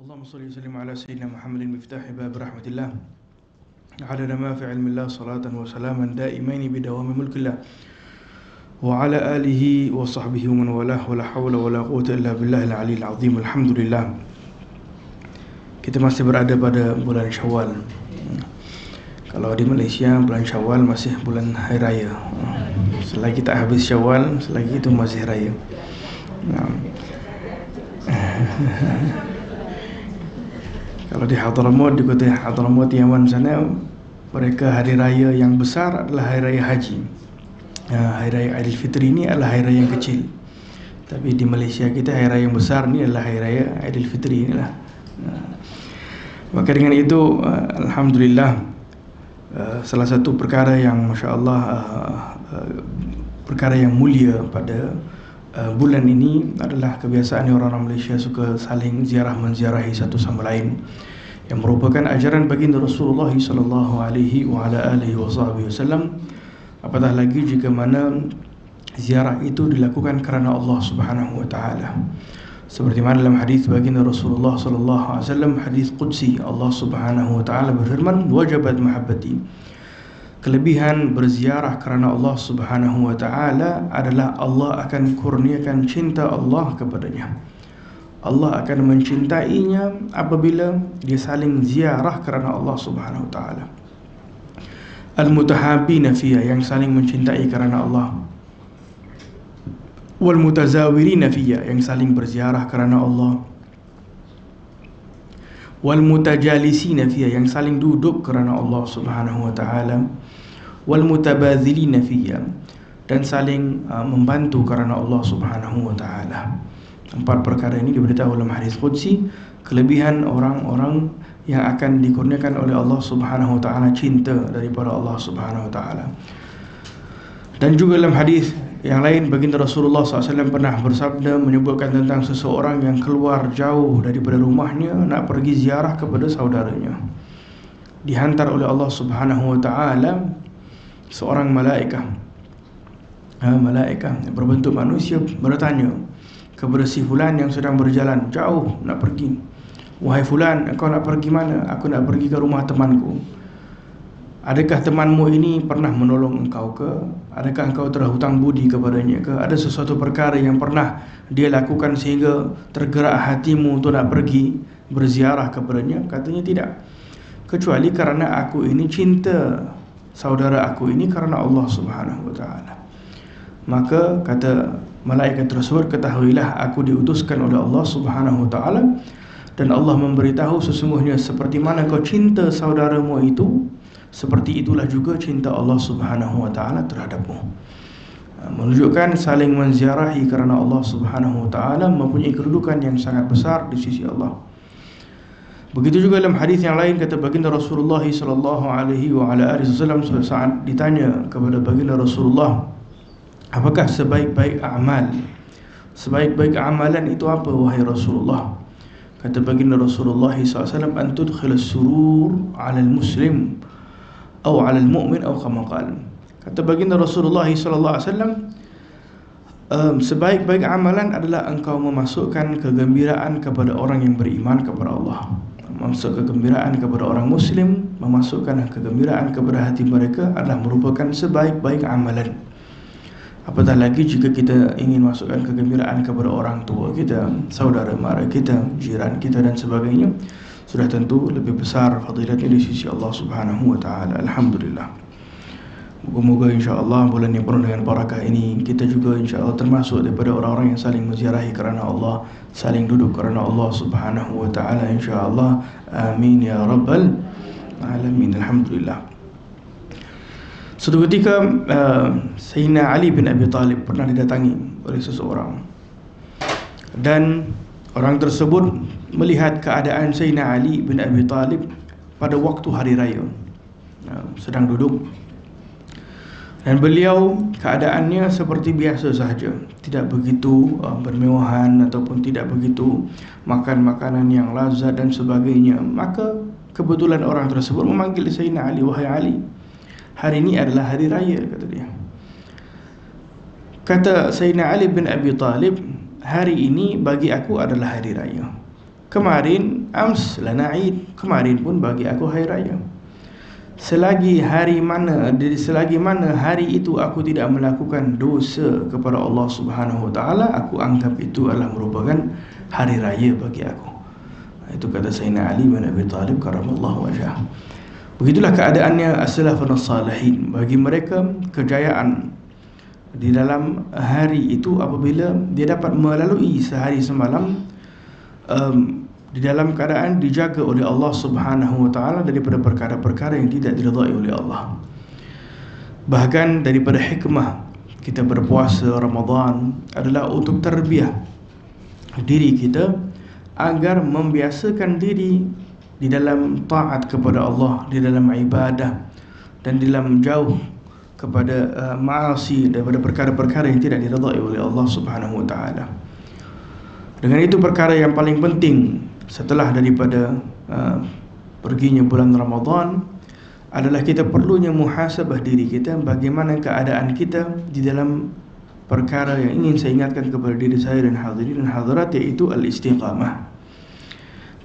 اللهم صل وسلم على سيدنا محمد مفتاح باب رحمة الله عدد ما في علم الله صلاة وسلاما دائمين بدوام ملك الله وعلى آله وصحبه ومن والاه ولا حول ولا قوة إلا بالله العلي العظيم. Alhamdulillah, kita masih berada pada bulan Syawal. Kalau di Malaysia bulan Syawal masih bulan Hari Raya. Selagi tak habis Syawal, selagi itu masih Raya. Kalau di Hadramaut, di kota Hadramaut Yaman sana, mereka hari raya yang besar adalah hari raya haji. Hari raya Aidilfitri ini adalah hari raya yang kecil. Tapi di Malaysia kita hari raya yang besar ini adalah hari raya Aidilfitri inilah. Maka dengan itu alhamdulillah, salah satu perkara yang masya-Allah perkara yang mulia pada bulan ini adalah kebiasaan orang-orang Malaysia suka saling ziarah menziarahi satu sama lain, yang merupakan ajaran baginda Rasulullah sallallahu alaihi wa ala alihi wasallam. Apatah lagi jika mana ziarah itu dilakukan kerana Allah Subhanahu wa taala. Seperti mana dalam hadis baginda Rasulullah sallallahu alaihi wasallam, hadis qudsi, Allah Subhanahu wa taala berfirman, "Wajabat mahabbati." Kelebihan berziarah kerana Allah Subhanahu wa taala adalah Allah akan kurniakan cinta Allah kepadanya. Allah akan mencintainya apabila dia saling ziarah kerana Allah Subhanahu wa taala. Al-mutahabbina fiyya, yang saling mencintai kerana Allah. Wal mutazawirina fiyya, yang saling berziarah kerana Allah. Wal mutajalisina fiyya, yang saling duduk kerana Allah Subhanahu wa taala. Wal mutabadzilina fiyya, dan saling membantu kerana Allah Subhanahu wa taala. Empat perkara ini diberitahu dalam hadis qudsi, kelebihan orang-orang yang akan dikurniakan oleh Allah Subhanahu wa taala cinta daripada Allah Subhanahu wa taala. Dan juga dalam hadis yang lain baginda Rasulullah SAW pernah bersabda menyebutkan tentang seseorang yang keluar jauh daripada rumahnya nak pergi ziarah kepada saudaranya. Dihantar oleh Allah Subhanahu wa taala seorang malaikat yang berbentuk manusia bertanya kepada si fulan yang sedang berjalan jauh nak pergi, "Wahai fulan, engkau nak pergi mana?" "Aku nak pergi ke rumah temanku." "Adakah temanmu ini pernah menolong engkau ke? Adakah engkau terhutang budi kepadanya ke? Ada sesuatu perkara yang pernah dia lakukan sehingga tergerak hatimu untuk nak pergi berziarah kepadanya?" Katanya, "Tidak, kecuali kerana aku ini cinta saudara aku ini kerana Allah Subhanahu wa taala." Maka kata malaikat tersebut, "Ketahuilah aku diutuskan oleh Allah Subhanahu wa taala, dan Allah memberitahu sesungguhnya seperti mana kau cinta saudaramu itu, seperti itulah juga cinta Allah Subhanahu wa taala terhadapmu." Menunjukkan saling menziarahi kerana Allah Subhanahu wa taala mempunyai kedudukan yang sangat besar di sisi Allah. Begitu juga dalam hadis yang lain kata baginda Rasulullah sallallahu alaihi wa ala alihi wasallam, saat ditanya kepada baginda Rasulullah, "Apakah sebaik-baik amal? Sebaik-baik amalan itu apa wahai Rasulullah?" Kata baginda Rasulullah SAW, "An tudkhilus surur 'alal muslim atau 'alal mu'min atau kama qala." Kata baginda Rasulullah SAW, sebaik-baik amalan adalah engkau memasukkan kegembiraan kepada orang yang beriman kepada Allah. Memasuk kegembiraan kepada orang muslim, memasukkan kegembiraan kepada hati mereka adalah merupakan sebaik-baik amalan. Apatah lagi jika kita ingin masukkan kegembiraan kepada orang tua kita, saudara mara kita, jiran kita dan sebagainya, sudah tentu lebih besar fadilatnya di sisi Allah Subhanahu wa taala. Alhamdulillah. Moga-moga insya-Allah bulan yang penuh dengan barakah ini kita juga insya-Allah termasuk daripada orang-orang yang saling menziarahi kerana Allah, saling duduk kerana Allah Subhanahu wa taala insya-Allah. Amin ya rabbal alamin. Alhamdulillah. Suatu ketika Sayyidina Ali bin Abi Talib pernah didatangi oleh seseorang, dan orang tersebut melihat keadaan Sayyidina Ali bin Abi Talib pada waktu hari raya, sedang duduk, dan beliau keadaannya seperti biasa sahaja, tidak begitu bermewahan ataupun tidak begitu makan makanan yang lazat dan sebagainya. Maka kebetulan orang tersebut memanggil Sayyidina Ali, "Wahai Ali, hari ini adalah hari raya," kata dia. Kata Sayyidina Ali bin Abi Talib, "Hari ini bagi aku adalah hari raya. Kemarin ams lana Eid, kemarin pun bagi aku hari raya. Selagi mana hari itu aku tidak melakukan dosa kepada Allah Subhanahu wa taala, aku anggap itu adalah merupakan hari raya bagi aku. Itu kata Sayyidina Ali bin Abi Thalib karramallahu wajhah. Begitulah keadaannya as-salafun as-salihin. Bagi mereka kejayaan di dalam hari itu apabila dia dapat melalui sehari semalam di dalam keadaan dijaga oleh Allah Subhanahu wa taala daripada perkara-perkara yang tidak diridai oleh Allah. Bahkan daripada hikmah kita berpuasa Ramadan adalah untuk terbiah diri kita agar membiasakan diri di dalam taat kepada Allah, di dalam ibadah dan di dalam jauh kepada maasi, daripada perkara-perkara yang tidak diridai oleh Allah Subhanahu wa taala. Dengan itu perkara yang paling penting setelah daripada perginya bulan Ramadan adalah kita perlunya muhasabah diri kita, bagaimana keadaan kita di dalam perkara yang ingin saya ingatkan kepada diri saya dan hadirin dan hadirat, yaitu al-istiqamah.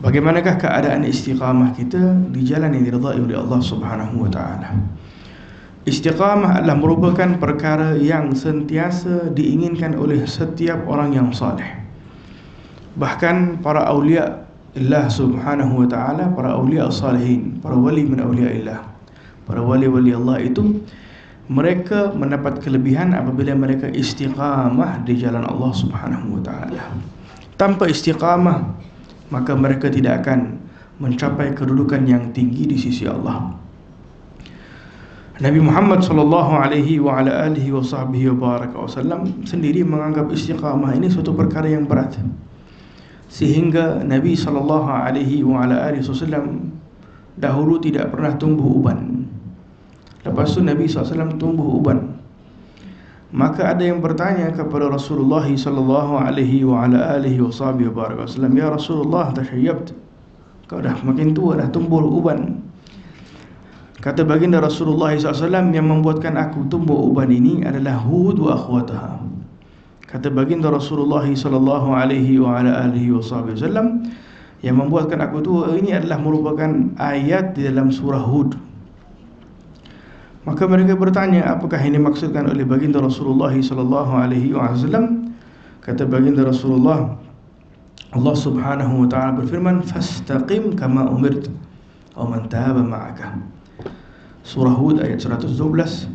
Bagaimanakah keadaan istiqamah kita di jalan yang diridai oleh Allah Subhanahu wa taala? Istiqamah adalah merupakan perkara yang sentiasa diinginkan oleh setiap orang yang saleh. Bahkan para awliya Allah Subhanahu wa taala, para awliya salihin, para wali min awliya Allah, para wali-wali Allah itu mereka mendapat kelebihan apabila mereka istiqamah di jalan Allah Subhanahu wa taala. Tanpa istiqamah maka mereka tidak akan mencapai kedudukan yang tinggi di sisi Allah. Nabi Muhammad sallallahu alaihi wa ala alihi wasallam sendiri menganggap istiqamah ini suatu perkara yang berat, sehingga Nabi sallallahu alaihi wa ala alihi wasallam dahulu tidak pernah tumbuh uban. Lepas itu Nabi SAW tumbuh uban. Maka ada yang bertanya kepada Rasulullah sallallahu alaihi wa ala alihi wasallam, "Ya Rasulullah, tashayyabta, kau dah makin tua, dah tumbuh uban." Kata baginda Rasulullah SAW, yang membuatkan aku tumbuh uban ini adalah Hud wa akhwataha. Kata baginda Rasulullah sallallahu alaihi wa ala alihi wasallam, yang membuatkan aku tua ini adalah merupakan ayat di dalam surah Hud. Maka mereka bertanya, apakah ini maksudkan oleh baginda Rasulullah sallallahu alaihi wasallam? Kata baginda Rasulullah, Allah Subhanahu wa taala berfirman, "Fastaqim kama umirt wa man taba ma'aka." Surah Hud ayat 112.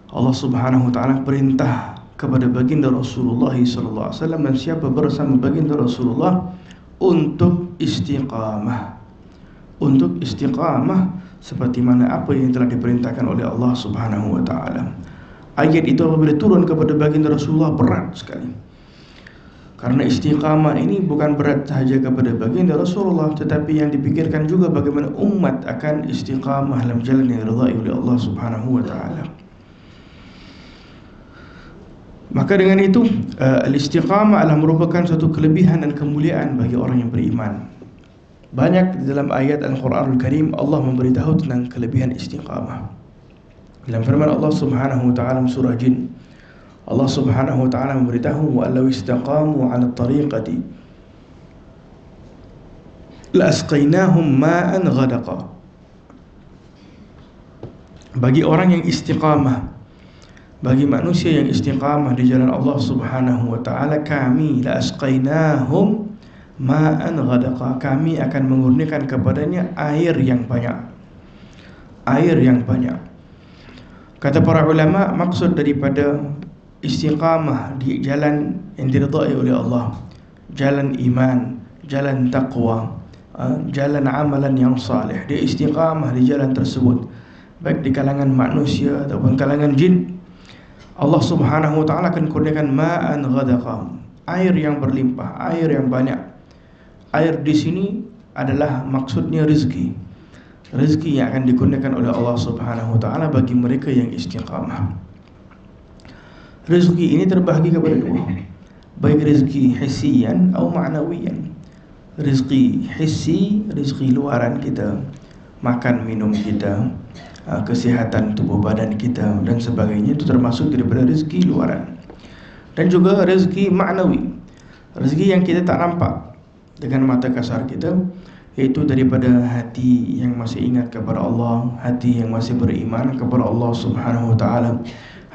Allah Subhanahu wa taala perintah kepada baginda Rasulullah sallallahu alaihi wasallam dan siapa bersama baginda Rasulullah untuk istiqamah. Untuk istiqamah seperti mana apa yang telah diperintahkan oleh Allah Subhanahu wa taala. Ayat itu apabila turun kepada baginda Rasulullah berat sekali. Karena istiqamah ini bukan berat sahaja kepada baginda Rasulullah, tetapi yang dipikirkan juga bagaimana umat akan istiqamah dalam jalan yang diridai oleh Allah Subhanahu wa taala. Maka dengan itu al-istiqamah adalah merupakan suatu kelebihan dan kemuliaan bagi orang yang beriman. Banyak di dalam ayat Al-Quranul Karim Allah memberitahu tentang kelebihan istiqamah. Dalam firman Allah Subhanahu wa taala surah Jin, Allah Subhanahu wa taala memberitahu, "Wa law istaqamu 'ala at-tariqati la asqainahum ma'an ghadaqa." Bagi orang yang istiqamah, bagi manusia yang istiqamah di jalan Allah Subhanahu wa taala, kami la asqainahum ma'an ghadaqa, kami akan mengurniakan kepadanya air yang banyak. Air yang banyak. Kata para ulama, maksud daripada istiqamah di jalan yang diridai oleh Allah, jalan iman, jalan taqwa, jalan amalan yang saleh, dia istiqamah di jalan tersebut, baik di kalangan manusia ataupun kalangan jin. Allah Subhanahu wa taala akan kurniakan ma'an ghadaqa, air yang berlimpah, air yang banyak. Air di sini adalah maksudnya rezeki. Rezeki yang akan dikurniakan oleh Allah Subhanahu wa taala bagi mereka yang istiqamah. Rezeki ini terbahagi kepada dua, baik rezeki hissiyan atau ma'nawiyan. Rezeki hissi, rezeki luaran kita, makan minum kita, kesihatan tubuh badan kita dan sebagainya, itu termasuk daripada rezeki luaran. Dan juga rezeki ma'nawi, rezeki yang kita tak nampak, dengan mata kasar kita, iaitu daripada hati yang masih ingat kepada Allah, hati yang masih beriman kepada Allah Subhanahu wa taala,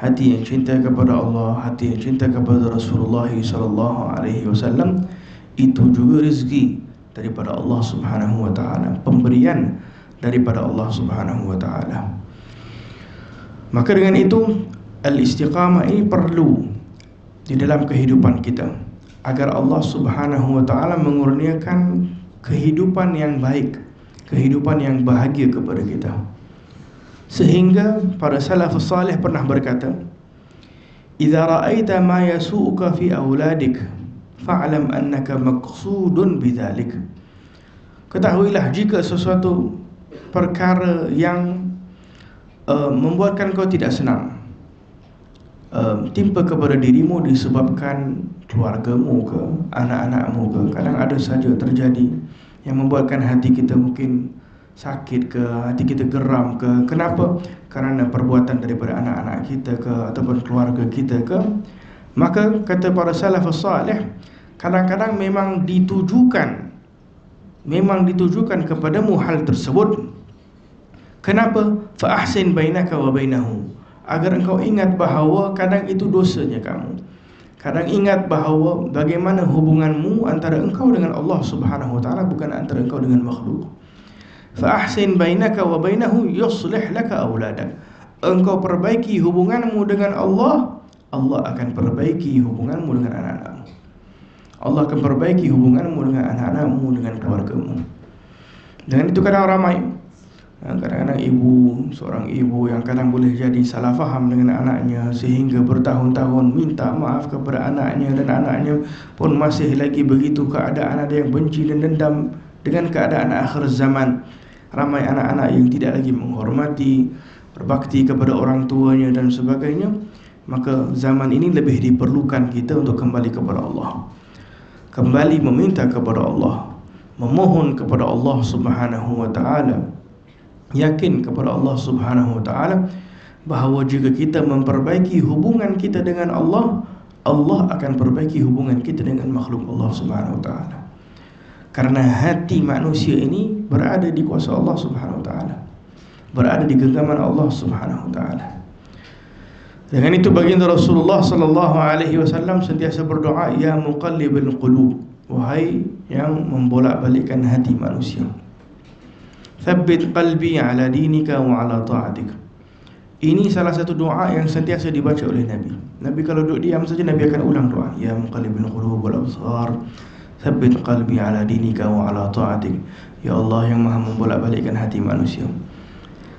hati yang cinta kepada Allah, hati yang cinta kepada Rasulullah sallallahu alaihi wasallam. Itu juga rezeki daripada Allah Subhanahu wa taala, pemberian daripada Allah Subhanahu wa taala. Maka dengan itu al-istiqamah ini perlu di dalam kehidupan kita, agar Allah Subhanahu wa taala mengurniakan kehidupan yang baik, kehidupan yang bahagia kepada kita. Sehingga para salafus salih pernah berkata, "Idza ra'aita ma yasu'uka fi auladik, fa'lam annaka maqsudun bidzalik." Ketahuilah jika sesuatu perkara yang membuatkan kau tidak senang timpa kepada dirimu disebabkan keluargamu ke, anak-anakmu ke, kadang ada saja terjadi yang membuatkan hati kita mungkin sakit ke, hati kita geram ke. Kenapa? Kerana perbuatan daripada anak-anak kita ke, ataupun keluarga kita ke. Maka kata para salafus salih, kadang-kadang memang ditujukan kepadamu hal tersebut. Kenapa? Fa ahsin bainaka wa bainahu, agar engkau ingat bahawa kadang itu dosanya kamu. Kadang ingat bahawa bagaimana hubunganmu antara engkau dengan Allah Subhanahu wa taala, bukan antara engkau dengan makhluk. Fa ahsin bainaka wa bainahu yuslih laka auladak. Engkau perbaiki hubunganmu dengan Allah, Allah akan perbaiki hubunganmu dengan anak-anakmu. Allah akan perbaiki hubunganmu dengan anak-anakmu, dengan keluargamu. Dengan itu kadang ramai, kadang-kadang seorang ibu yang kadang boleh jadi salah faham dengan anaknya, sehingga bertahun-tahun minta maaf kepada anaknya, dan anaknya pun masih lagi begitu keadaan, ada yang benci dan dendam dengan keadaan akhir zaman. Ramai anak-anak yang tidak lagi menghormati, berbakti kepada orang tuanya dan sebagainya. Maka zaman ini lebih diperlukan kita untuk kembali kepada Allah, kembali meminta kepada Allah, memohon kepada Allah Subhanahu wa taala, yakin kepada Allah Subhanahu wa taala bahawa jika kita memperbaiki hubungan kita dengan Allah, Allah akan perbaiki hubungan kita dengan makhluk Allah Subhanahu wa taala. Karena hati manusia ini berada di kuasa Allah Subhanahu wa taala, berada di genggaman Allah Subhanahu wa taala. Dengan itu baginda Rasulullah sallallahu alaihi wasallam sentiasa berdoa, ya muqallibal qulub, wahai yang membolak-balikkan hati manusia, thabbit qalbi ala dinika wa ala ta'atik. Ini salah satu doa yang sentiasa dibaca oleh Nabi. Nabi kalau duduk diam saja, Nabi akan ulang doa, ya muqallibal qulub wal absar, thabbit qalbi ala dinika wa ala ta'atik. Ya Allah yang maha membolak-balikkan hati manusia,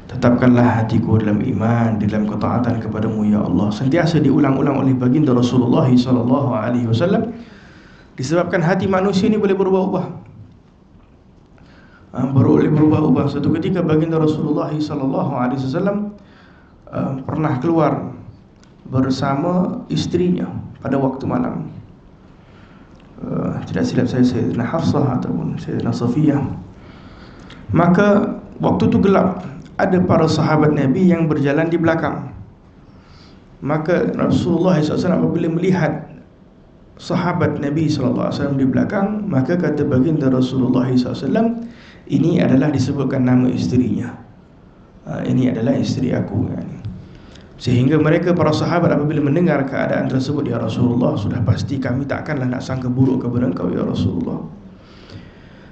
tetapkanlah hatiku dalam iman, dalam ketaatan kepadamu ya Allah. Sentiasa diulang-ulang oleh baginda Rasulullah sallallahu alaihi wasallam, disebabkan hati manusia ini boleh berubah-ubah. Boleh berubah-ubah. Satu ketika baginda Rasulullah sallallahu alaihi wasallam pernah keluar bersama istrinya pada waktu malam. Tidak silap saya, Sayyidina Hafsah ataupun Sayyidina Safiyah. Maka waktu itu gelap, ada para sahabat Nabi yang berjalan di belakang. Maka Rasulullah SAW apabila melihat sahabat Nabi SAW di belakang, maka kata baginda Rasulullah SAW, ini adalah disebutkan nama isterinya, ini adalah isteri aku. Sehingga mereka para sahabat apabila mendengar keadaan tersebut, ya Rasulullah, sudah pasti kami takkanlah nak sangka buruk kepada engkau ya Rasulullah.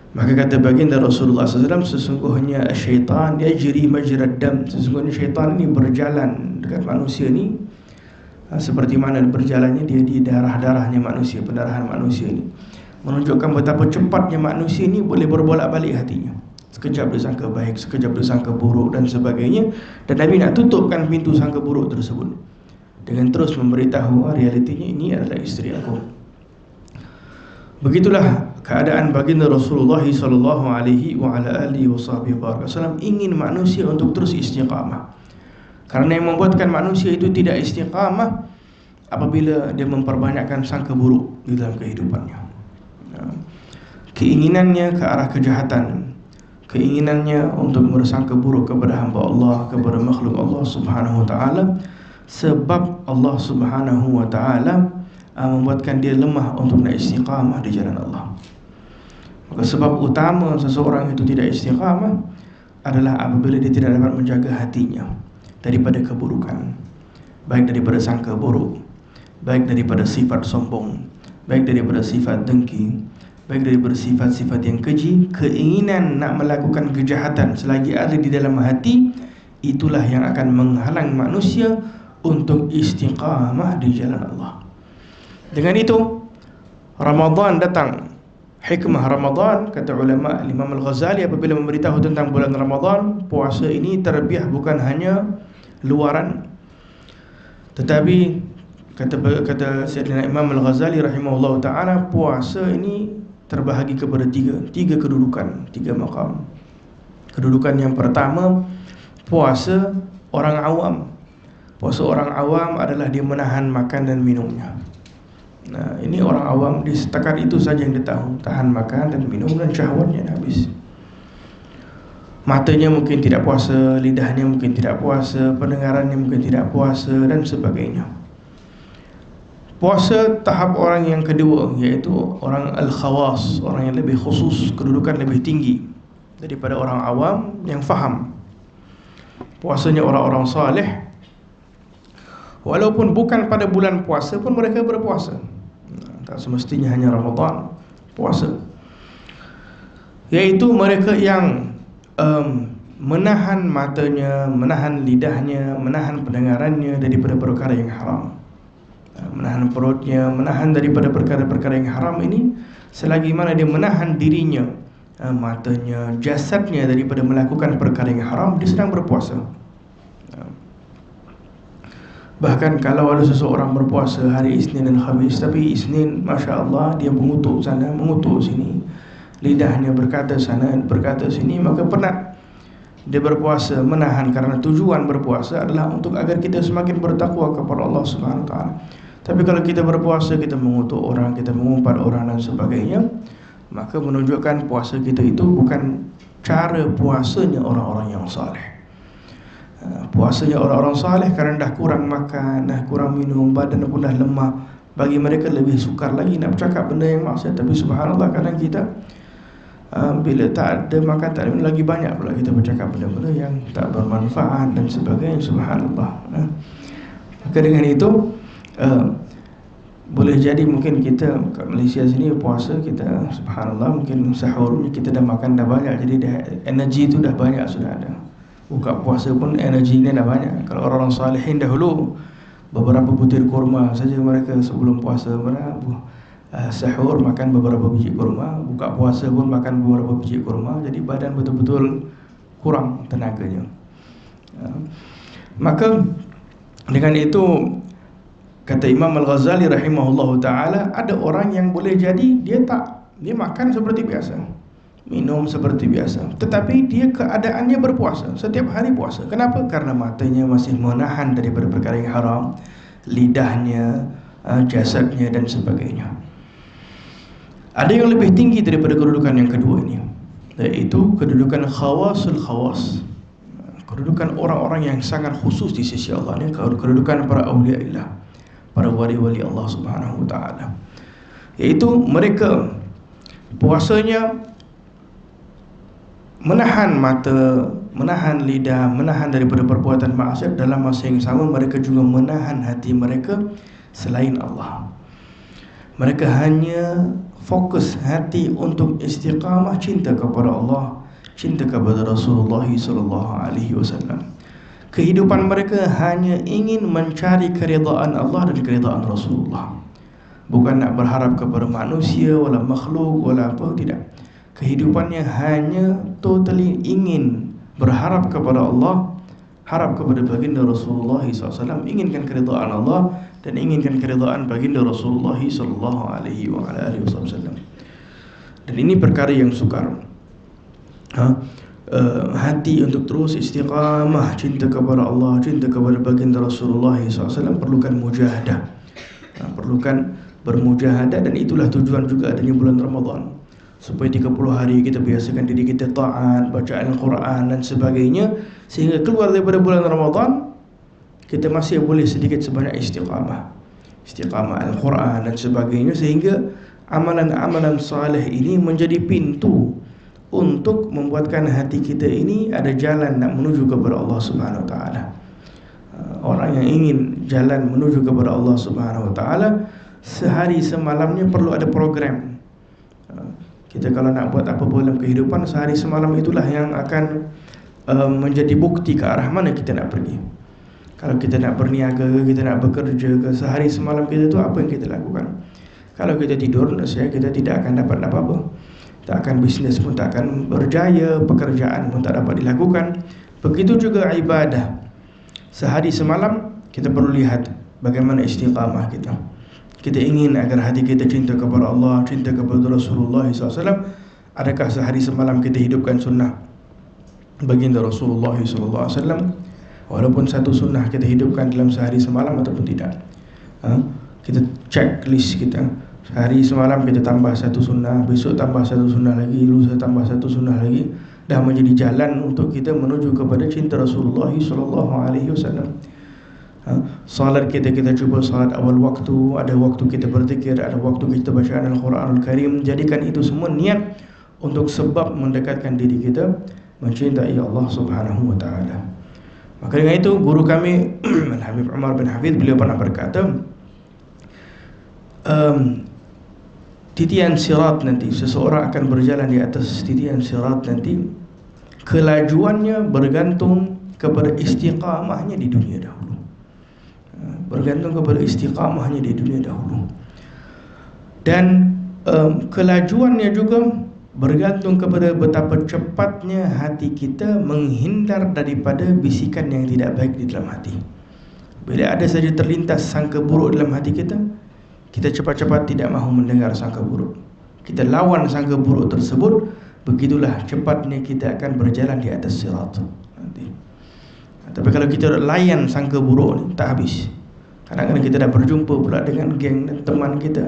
Maka kata baginda Rasulullah SAW, sesungguhnya syaitan yajri majrad dam, sesungguhnya syaitan ini berjalan dekat manusia ini seperti mana berjalannya dia di darah-darahnya manusia, pendarahan manusia ini, menunjukkan betapa cepatnya manusia ini boleh berbolak-balik hatinya. Sekejap dia sangka baik, sekejap dia sangka buruk dan sebagainya. Dan Nabi nak tutupkan pintu sangka buruk tersebut dengan terus memberitahu realitinya, ini adalah isteri aku. Begitulah keadaan baginda Rasulullah sallallahu alaihi wa ala alihi wasallam ingin manusia untuk terus istiqamah. Karena yang membuatkan manusia itu tidak istiqamah apabila dia memperbanyakkan sangka buruk di dalam kehidupannya. Keinginannya ke arah kejahatan, keinginannya untuk bersangka buruk kepada hamba Allah, kepada makhluk Allah Subhanahu wa taala, sebab Allah Subhanahu wa taala membuatkan dia lemah untuk nak istiqamah di jalan Allah. Maka sebab utama seseorang itu tidak istiqamah adalah apabila dia tidak dapat menjaga hatinya daripada keburukan, baik daripada sangka buruk, baik daripada sifat sombong, baik daripada sifat dengki, baik daripada sifat-sifat yang keji. Keinginan nak melakukan kejahatan selagi ada di dalam hati, itulah yang akan menghalang manusia untuk istiqamah di jalan Allah. Dengan itu Ramadan datang. Hikmah Ramadan, kata ulama Imam Al-Ghazali apabila memberitahu tentang bulan Ramadan, puasa ini terbiah bukan hanya luaran, tetapi kata Sayyidina Imam Al-Ghazali rahimahullah ta'ala, puasa ini terbahagi kepada tiga kedudukan, tiga maqam. Kedudukan yang pertama, puasa orang awam. Puasa orang awam adalah dia menahan makan dan minumnya. Nah, ini orang awam, di setakat itu saja yang dia tahu, tahan makan dan minum dan syahwatnya dah habis. Matanya mungkin tidak puasa, lidahnya mungkin tidak puasa, pendengarannya mungkin tidak puasa dan sebagainya. Puasa tahap orang yang kedua, iaitu orang al-khawas, orang yang lebih khusus, kedudukan lebih tinggi daripada orang awam yang faham. Puasanya orang-orang saleh, walaupun bukan pada bulan puasa pun mereka berpuasa. Tak semestinya hanya Ramadan puasa. Iaitu mereka yang menahan matanya, menahan lidahnya, menahan pendengarannya daripada perkara yang haram, menahan perutnya, menahan daripada perkara-perkara yang haram ini. Selagi mana dia menahan dirinya, matanya, jasadnya daripada melakukan perkara yang haram, dia sedang berpuasa. Bahkan kalau ada seseorang berpuasa hari Isnin dan Khamis, tapi Isnin Masya Allah dia mengutuk sana, mengutuk sini, lidahnya berkata sana, berkata sini, maka penat. Dia berpuasa, menahan, karena tujuan berpuasa adalah untuk agar kita semakin bertakwa kepada Allah Subhanahu Wa Taala. Tapi kalau kita berpuasa, kita mengutuk orang, kita mengumpat orang dan sebagainya, maka menunjukkan puasa kita itu bukan cara puasanya orang-orang yang saleh. Puasanya orang-orang saleh kerana dah kurang makan, dah kurang minum, badan pun dah lemah, bagi mereka lebih sukar lagi nak bercakap benda yang maksiat. Tapi subhanallah, kadang kita bila tak ada makan, tak ada minum, lagi banyak pula kita bercakap benda-benda yang tak bermanfaat dan sebagainya. Subhanallah. Maka dengan itu boleh jadi mungkin kita kat Malaysia sini puasa, kita subhanallah mungkin sahurnya kita dah makan dah banyak, jadi dah, energi itu dah banyak sudah ada. Buka puasa pun energinya dah banyak. Kalau orang-orang salihin dahulu, beberapa butir kurma saja mereka sebelum puasa, sahur makan beberapa biji kurma, buka puasa pun makan beberapa biji kurma, jadi badan betul-betul kurang tenaganya. Maka dengan itu kata Imam Al-Ghazali rahimahullahu ta'ala, ada orang yang boleh jadi dia makan seperti biasa, minum seperti biasa, tetapi dia keadaannya berpuasa, setiap hari puasa. Kenapa? Karena matanya masih menahan daripada perkara yang haram, lidahnya, jasadnya dan sebagainya. Ada yang lebih tinggi daripada kedudukan yang kedua ini, yaitu kedudukan khawasul khawas, kedudukan orang-orang yang sangat khusus di sisi Allah. Ini kedudukan para awliya Allah, para wali-wali Allah Subhanahu Wa Taala, yaitu mereka puasanya menahan mata, menahan lidah, menahan daripada perbuatan maksiat. Dalam masa yang sama mereka juga menahan hati mereka selain Allah. Mereka hanya fokus hati untuk istiqamah, cinta kepada Allah, cinta kepada Rasulullah sallallahu alaihi wasallam. Kehidupan mereka hanya ingin mencari keridaan Allah dan keridaan Rasulullah, bukan nak berharap kepada manusia wala makhluk wala apa, tidak. Kehidupannya hanya totally ingin berharap kepada Allah, harap kepada baginda Rasulullah SAW, inginkan keridaan Allah dan inginkan keridaan baginda Rasulullah sallallahu alaihi wasallam. Dan ini perkara yang sukar. Hati untuk terus istiqamah, cinta kepada Allah, cinta kepada baginda Rasulullah SAW perlukan mujahadah, perlukan bermujahadah. Dan itulah tujuan juga adanya bulan Ramadan, supaya 30 hari kita biasakan diri kita taat, baca Al-Quran dan sebagainya, sehingga keluar daripada bulan Ramadan kita masih boleh sedikit sebanyak istiqamah. istiqamah Al-Quran dan sebagainya, sehingga amalan-amalan saleh ini menjadi pintu untuk membuatkan hati kita ini ada jalan nak menuju kepada Allah Subhanahu Wa Taala. Orang yang ingin jalan menuju kepada Allah Subhanahu Wa Taala, sehari semalamnya perlu ada program. Kita kalau nak buat apa-apa dalam kehidupan, sehari semalam itulah yang akan menjadi bukti ke arah mana kita nak pergi. Kalau kita nak berniaga, kita nak bekerja ke, sehari semalam kita tu apa yang kita lakukan. Kalau kita tidur, saya kita tidak akan dapat apa-apa. Tak akan bisnes pun tak akan berjaya, pekerjaan pun tak dapat dilakukan. Begitu juga ibadah. Sehari semalam kita perlu lihat bagaimana istiqamah kita. Kita ingin agar hati kita cinta kepada Allah, cinta kepada Rasulullah SAW. Adakah sehari semalam kita hidupkan sunnah baginda Rasulullah SAW? Walaupun satu sunnah kita hidupkan dalam sehari semalam ataupun tidak. Kita checklist kita. Sehari semalam kita tambah satu sunnah, besok tambah satu sunnah lagi, lusa tambah satu sunnah lagi. Dah menjadi jalan untuk kita menuju kepada cinta Rasulullah SAW. Salat kita cuba salat awal waktu, ada waktu kita berzikir, ada waktu kita bacaan Al-Quranul Karim. Jadikan itu semua niat untuk sebab mendekatkan diri kita mencintai Allah Subhanahu Wa Taala. Maka dengan itu guru kami Al-Habib Umar bin Hafidh, beliau pernah berkata, titian sirat nanti, seseorang akan berjalan di atas titian sirat nanti, kelajuannya bergantung kepada istiqamahnya di dunia dahulu. Bergantung kepada istiqamahnya di dunia dahulu. Dan kelajuannya juga bergantung kepada betapa cepatnya hati kita menghindar daripada bisikan yang tidak baik di dalam hati. Bila ada saja terlintas sangka buruk dalam hati kita, kita cepat-cepat tidak mahu mendengar sangka buruk. Kita lawan sangka buruk tersebut. Begitulah cepatnya kita akan berjalan di atas sirat nanti. Tapi kalau kita layan sangka buruk ni, tak habis. Kadang-kadang kita dah berjumpa pula dengan geng dan teman kita,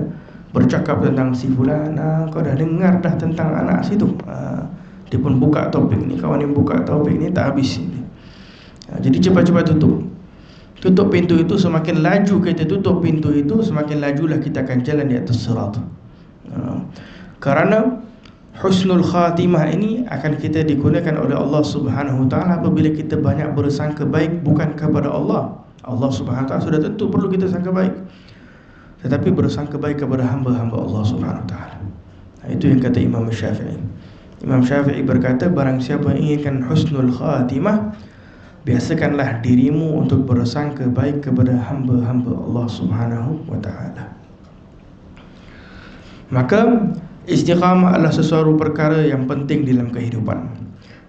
bercakap tentang si fulan, kau dah dengar dah tentang anak situ. Dia pun buka topik ni, kawan yang buka topik ni tak habis. Jadi cepat-cepat tutup pintu itu. Semakin laju kita tutup pintu itu, semakin lajulah kita akan jalan di atas sirat. Karena husnul khatimah ini akan kita digunakan oleh Allah Subhanahu Wa Taala apabila kita banyak bersangka baik bukan kepada Allah. Allah Subhanahu Wa Taala sudah tentu perlu kita sangka baik, tetapi bersangka baik kepada hamba-hamba Allah Subhanahu Wa Taala. Itu yang kata Imam Syafi'i. Imam Syafi'i berkata, barang siapa inginkan husnul khatimah, biasakanlah dirimu untuk bersangka baik kepada hamba-hamba Allah Subhanahu Wa Taala. Maka istiqamah adalah sesuatu perkara yang penting dalam kehidupan.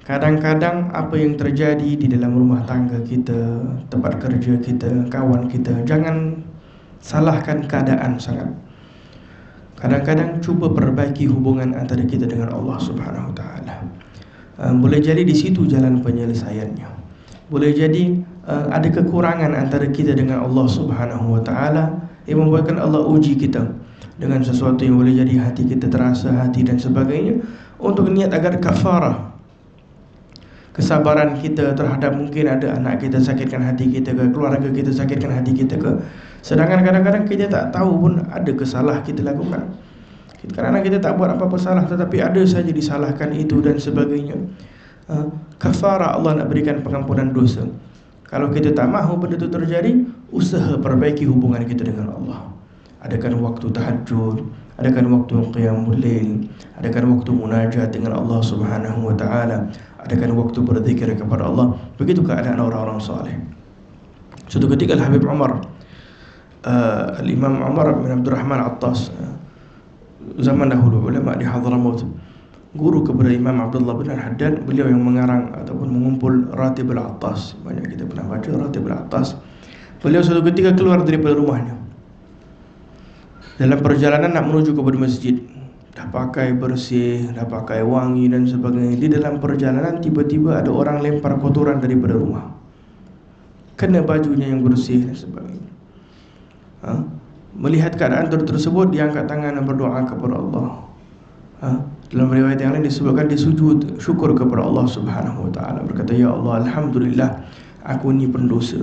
Kadang-kadang apa yang terjadi di dalam rumah tangga kita, tempat kerja kita, kawan kita, jangan salahkan keadaan sangat. Kadang-kadang cuba perbaiki hubungan antara kita dengan Allah Subhanahu Wa Taala. Boleh jadi di situ jalan penyelesaiannya. Boleh jadi ada kekurangan antara kita dengan Allah Subhanahu Wa Taala yang membuatkan Allah uji kita dengan sesuatu yang boleh jadi hati kita terasa hati dan sebagainya, untuk niat agar kafarah, kesabaran kita terhadap mungkin ada anak kita sakitkan hati kita ke, keluarga kita sakitkan hati kita ke. Sedangkan kadang-kadang kita tak tahu pun ada kesalah kita lakukan. Kadang-kadang kita tak buat apa-apa salah, tetapi ada saja disalahkan itu dan sebagainya. Kafarah, Allah nak berikan pengampunan dosa. Kalau kita tak mahu benda itu terjadi, usaha perbaiki hubungan kita dengan Allah. Adakan waktu tahajud, adakan waktu qiyamul lail, adakan waktu munajat dengan Allah Subhanahu Wa Taala, adakan waktu berzikir kepada Allah. Begitu keadaan orang-orang saleh. Suatu ketika Al-Habib Umar, Al-Imam Umar bin Abdul Rahman Attas, zaman dahulu ulama di Hadramaut, guru kepada Imam Abdullah bin Al-Haddad, beliau yang mengarang ataupun mengumpul Ratib Al-Attas. Banyak kita pernah baca Ratib Al-Attas. Beliau suatu ketika keluar daripada rumahnya dalam perjalanan nak menuju kepada masjid. Dah pakai bersih, dah pakai wangi dan sebagainya. Di dalam perjalanan tiba-tiba ada orang lempar kotoran daripada rumah, kena bajunya yang bersih dan sebagainya. Melihat keadaan tersebut, dia angkat tangan dan berdoa kepada Allah. Dalam riwayat yang lain disebutkan dia sujud syukur kepada Allah Subhanahu Wa Taala, berkata, ya Allah, alhamdulillah, Aku ni pendosa,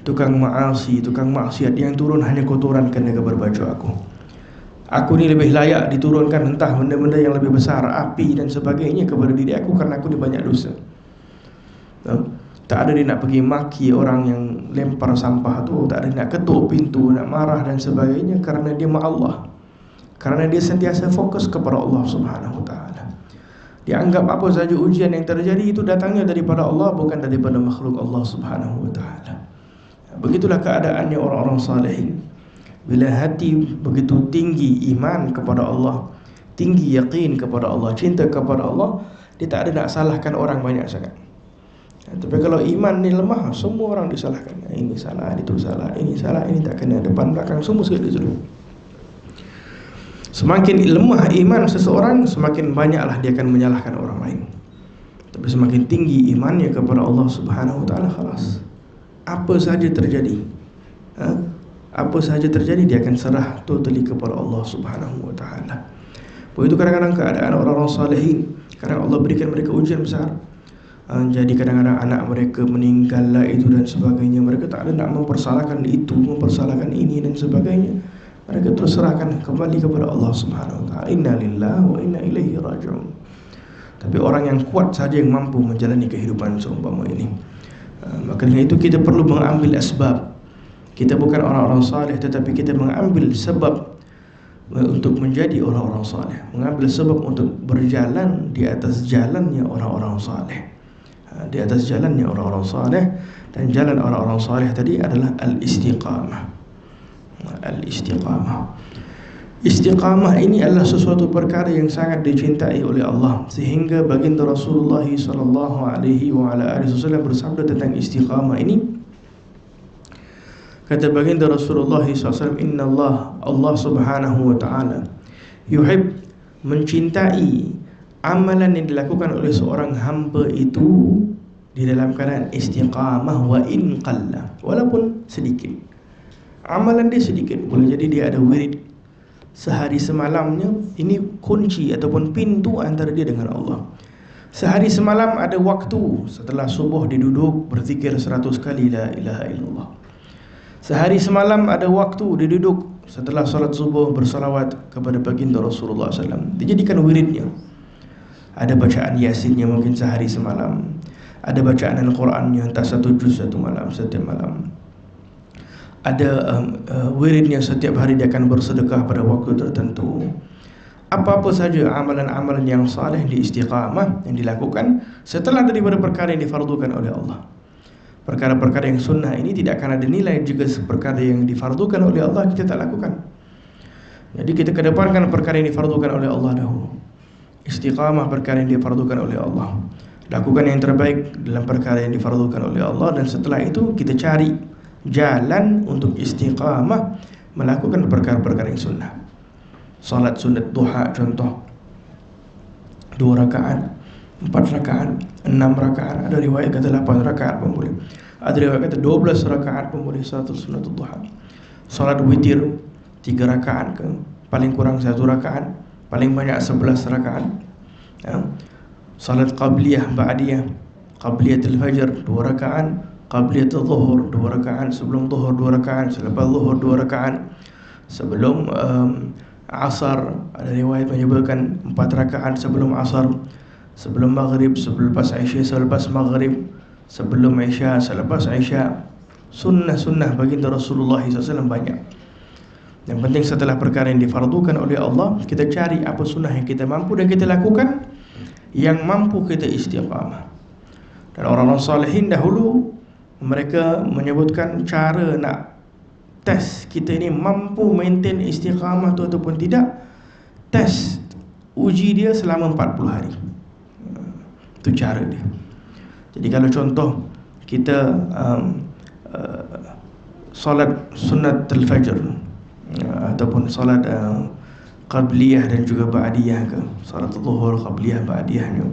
tukang maasi, tukang maksiat, yang turun hanya kotoran kena kabar baju aku. Aku ni lebih layak diturunkan entah benda-benda yang lebih besar, api dan sebagainya kepada diri aku, kerana aku ni banyak dosa. Tak ada dia nak pergi maki orang yang lempar sampah tu, tak ada nak ketuk pintu, nak marah dan sebagainya, kerana dia mak Allah, kerana dia sentiasa fokus kepada Allah Subhanahu Wa Taala. Dia anggap apa saja ujian yang terjadi itu datangnya daripada Allah, bukan daripada makhluk Allah Subhanahu Wa Taala. Begitulah keadaannya orang-orang salihin. Bila hati begitu tinggi iman kepada Allah, tinggi yakin kepada Allah, cinta kepada Allah, dia tak ada nak salahkan orang banyak sangat. Tapi kalau iman ni lemah, semua orang disalahkan. Ini salah, itu salah, ini salah, ini tak kena, depan belakang semua sekali disuruh. Semakin lemah iman seseorang, semakin banyaklah dia akan menyalahkan orang lain. Tapi semakin tinggi imannya kepada Allah Subhanahu Wa Taala, khalas, apa saja terjadi, apa saja terjadi, dia akan serah totally kepada Allah Subhanahu Wa Taala. Begitu kadang-kadang keadaan orang-orang salihin, kadang Allah berikan mereka ujian besar. Jadi kadang-kadang anak mereka meninggal lah itu dan sebagainya, mereka tak ada nak mempersalahkan itu, mempersalahkan ini dan sebagainya. Mereka terus serahkan kembali kepada Allah Subhanahu Wa Taala. Inna lillahi wa inna ilaihi raji'un. Tapi orang yang kuat saja yang mampu menjalani kehidupan seumpama ini. Maka dengan itu kita perlu mengambil asbab. Kita bukan orang-orang saleh, tetapi kita mengambil sebab untuk menjadi orang-orang saleh, mengambil sebab untuk berjalan di atas jalannya orang-orang saleh. Di atas jalannya orang-orang saleh, dan jalan orang-orang saleh tadi adalah al-istiqamah. Al-istiqamah. Istiqamah ini adalah sesuatu perkara yang sangat dicintai oleh Allah, sehingga baginda Rasulullah sallallahu alaihi wasallam bersabda tentang istiqamah ini. Kata baginda Rasulullah SAW, Inna Allah Subhanahu Wa Taala yuhib, mencintai amalan yang dilakukan oleh seorang hamba itu di dalam keadaan istiqamah, wa in qalla, walaupun sedikit. Amalan dia sedikit, boleh jadi dia ada wirid sehari semalamnya. Ini kunci ataupun pintu antara dia dengan Allah. Sehari semalam ada waktu setelah subuh dia duduk berzikir 100 kali la ilaha illallah. Sehari semalam ada waktu dia duduk setelah salat subuh bersalawat kepada baginda Rasulullah SAW. Dijadikan wiridnya. Ada bacaan Yasinnya mungkin sehari semalam, ada bacaan Al-Qurannya entah satu juz satu malam, setiap malam. Ada wiridnya setiap hari dia akan bersedekah pada waktu tertentu. Apa-apa saja amalan-amalan yang saleh di istiqamah yang dilakukan setelah daripada perkara yang difardukan oleh Allah. Perkara-perkara yang sunnah ini tidak akan ada nilai jika perkara yang difardukan oleh Allah kita tak lakukan. Jadi kita kedepankan perkara yang difardukan oleh Allah dahulu. Istiqamah perkara yang difardukan oleh Allah, lakukan yang terbaik dalam perkara yang difardukan oleh Allah, dan setelah itu kita cari jalan untuk istiqamah melakukan perkara-perkara yang sunnah. Salat sunat duha contoh, 2 rakaat, 4 rakaat, 6 rakaat, ada riwayat kata 8 rakaat pun boleh, ada riwayat kata 12 rakaat pun boleh salatul sunat duha. Salat witir 3 rakaat ke, paling kurang 1 rakaat, paling banyak 11 rakaat. Salat qabliyah ba'diyah, qabliyatul fajr 2 rakaat, qabliyatul zuhur 2 rakaat, sebelum zuhur 2 rakaat, selepas zuhur 2 rakaat, sebelum asar ada riwayat menyebutkan 4 rakaat sebelum asar, sebelum maghrib, selepas isya, selepas maghrib, sebelum isya, selepas isya. Sunnah-sunnah baginda Rasulullah SAW banyak. Yang penting setelah perkara yang difardukan oleh Allah, kita cari apa sunnah yang kita mampu dan kita lakukan, yang mampu kita istiqamah. Dan orang-orang salihin dahulu mereka menyebutkan cara nak tes kita ini mampu maintain istiqamah tu ataupun tidak. Tes, uji dia selama 40 hari. Itu cara dia. Jadi kalau contoh kita solat sunat al-fajr ataupun salat qabliyah dan juga ba'diyah ke, salat zuhur qabliyah ba'diyahnya,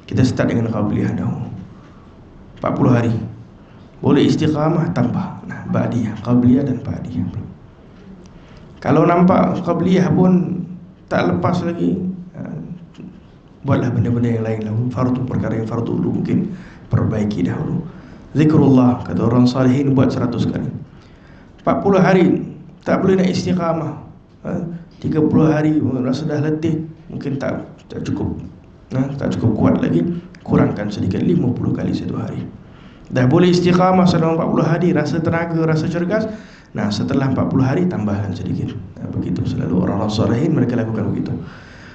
kita start dengan qabliyah dahulu 40 hari, boleh istiqamah tambah ba'diyah, qabliyah dan ba'diyah. Kalau nampak qabliyah pun tak lepas lagi, buatlah benda-benda yang lain lah, fardu, perkara yang fardu dulu mungkin perbaiki dahulu. Zikrullah, kata orang salihin, buat 100 kali. 40 hari tak boleh nak istiqamah. 30 hari rasa dah letih, mungkin tak cukup, tak cukup kuat lagi, kurangkan sedikit, 50 kali satu hari. Dah boleh istiqamah selama 40 hari, rasa tenaga, rasa cergas. Setelah 40 hari tambahkan sedikit. Begitu selalu orang-orang salihin mereka lakukan begitu.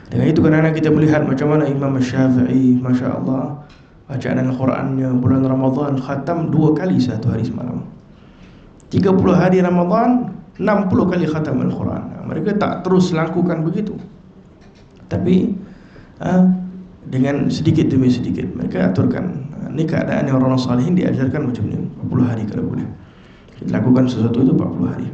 Dengan itu kadang-kadang kita melihat macam mana Imam Syafi'i, Masya Allah, bacaan Al-Qurannya bulan Ramadan khatam 2 kali satu hari semalam. 30 hari Ramadan 60 kali khatam Al-Quran. Mereka tak terus lakukan begitu, tapi dengan sedikit demi sedikit mereka aturkan. Ini keadaan yang orang salihin diajarkan macam ni, 40 hari kalau boleh lakukan sesuatu itu 40 hari.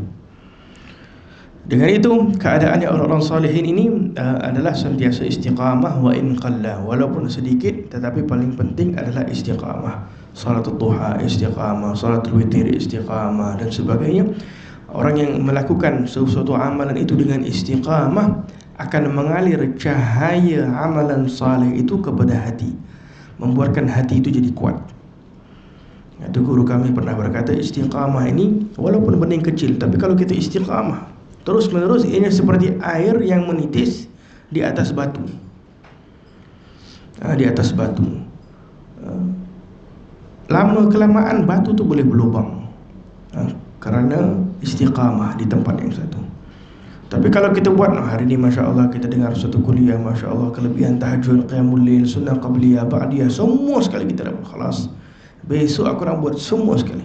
Dengan itu keadaannya orang-orang salihin ini adalah sentiasa istiqamah, wa in qalla, walaupun sedikit, tetapi paling penting adalah istiqamah. Salatul duha istiqamah, salatul witir istiqamah dan sebagainya. Orang yang melakukan sesuatu amalan itu dengan istiqamah akan mengalir cahaya amalan saleh itu kepada hati, membuatkan hati itu jadi kuat. Itu guru kami pernah berkata, istiqamah ini walaupun benih kecil, tapi kalau kita istiqamah terus menerus, ini seperti air yang menitis di atas batu. Di atas batu, lama kelamaan batu tu boleh berlubang, karena istiqamah di tempat yang satu. Tapi kalau kita buat hari ini, Masya Allah, kita dengar satu kuliah, Masya Allah, kelebihan tahajud, qiyamul lail, sunnah qabliyah, ba'diyah, semua sekali kita dapat. Khalas, besok aku nak buat semua sekali.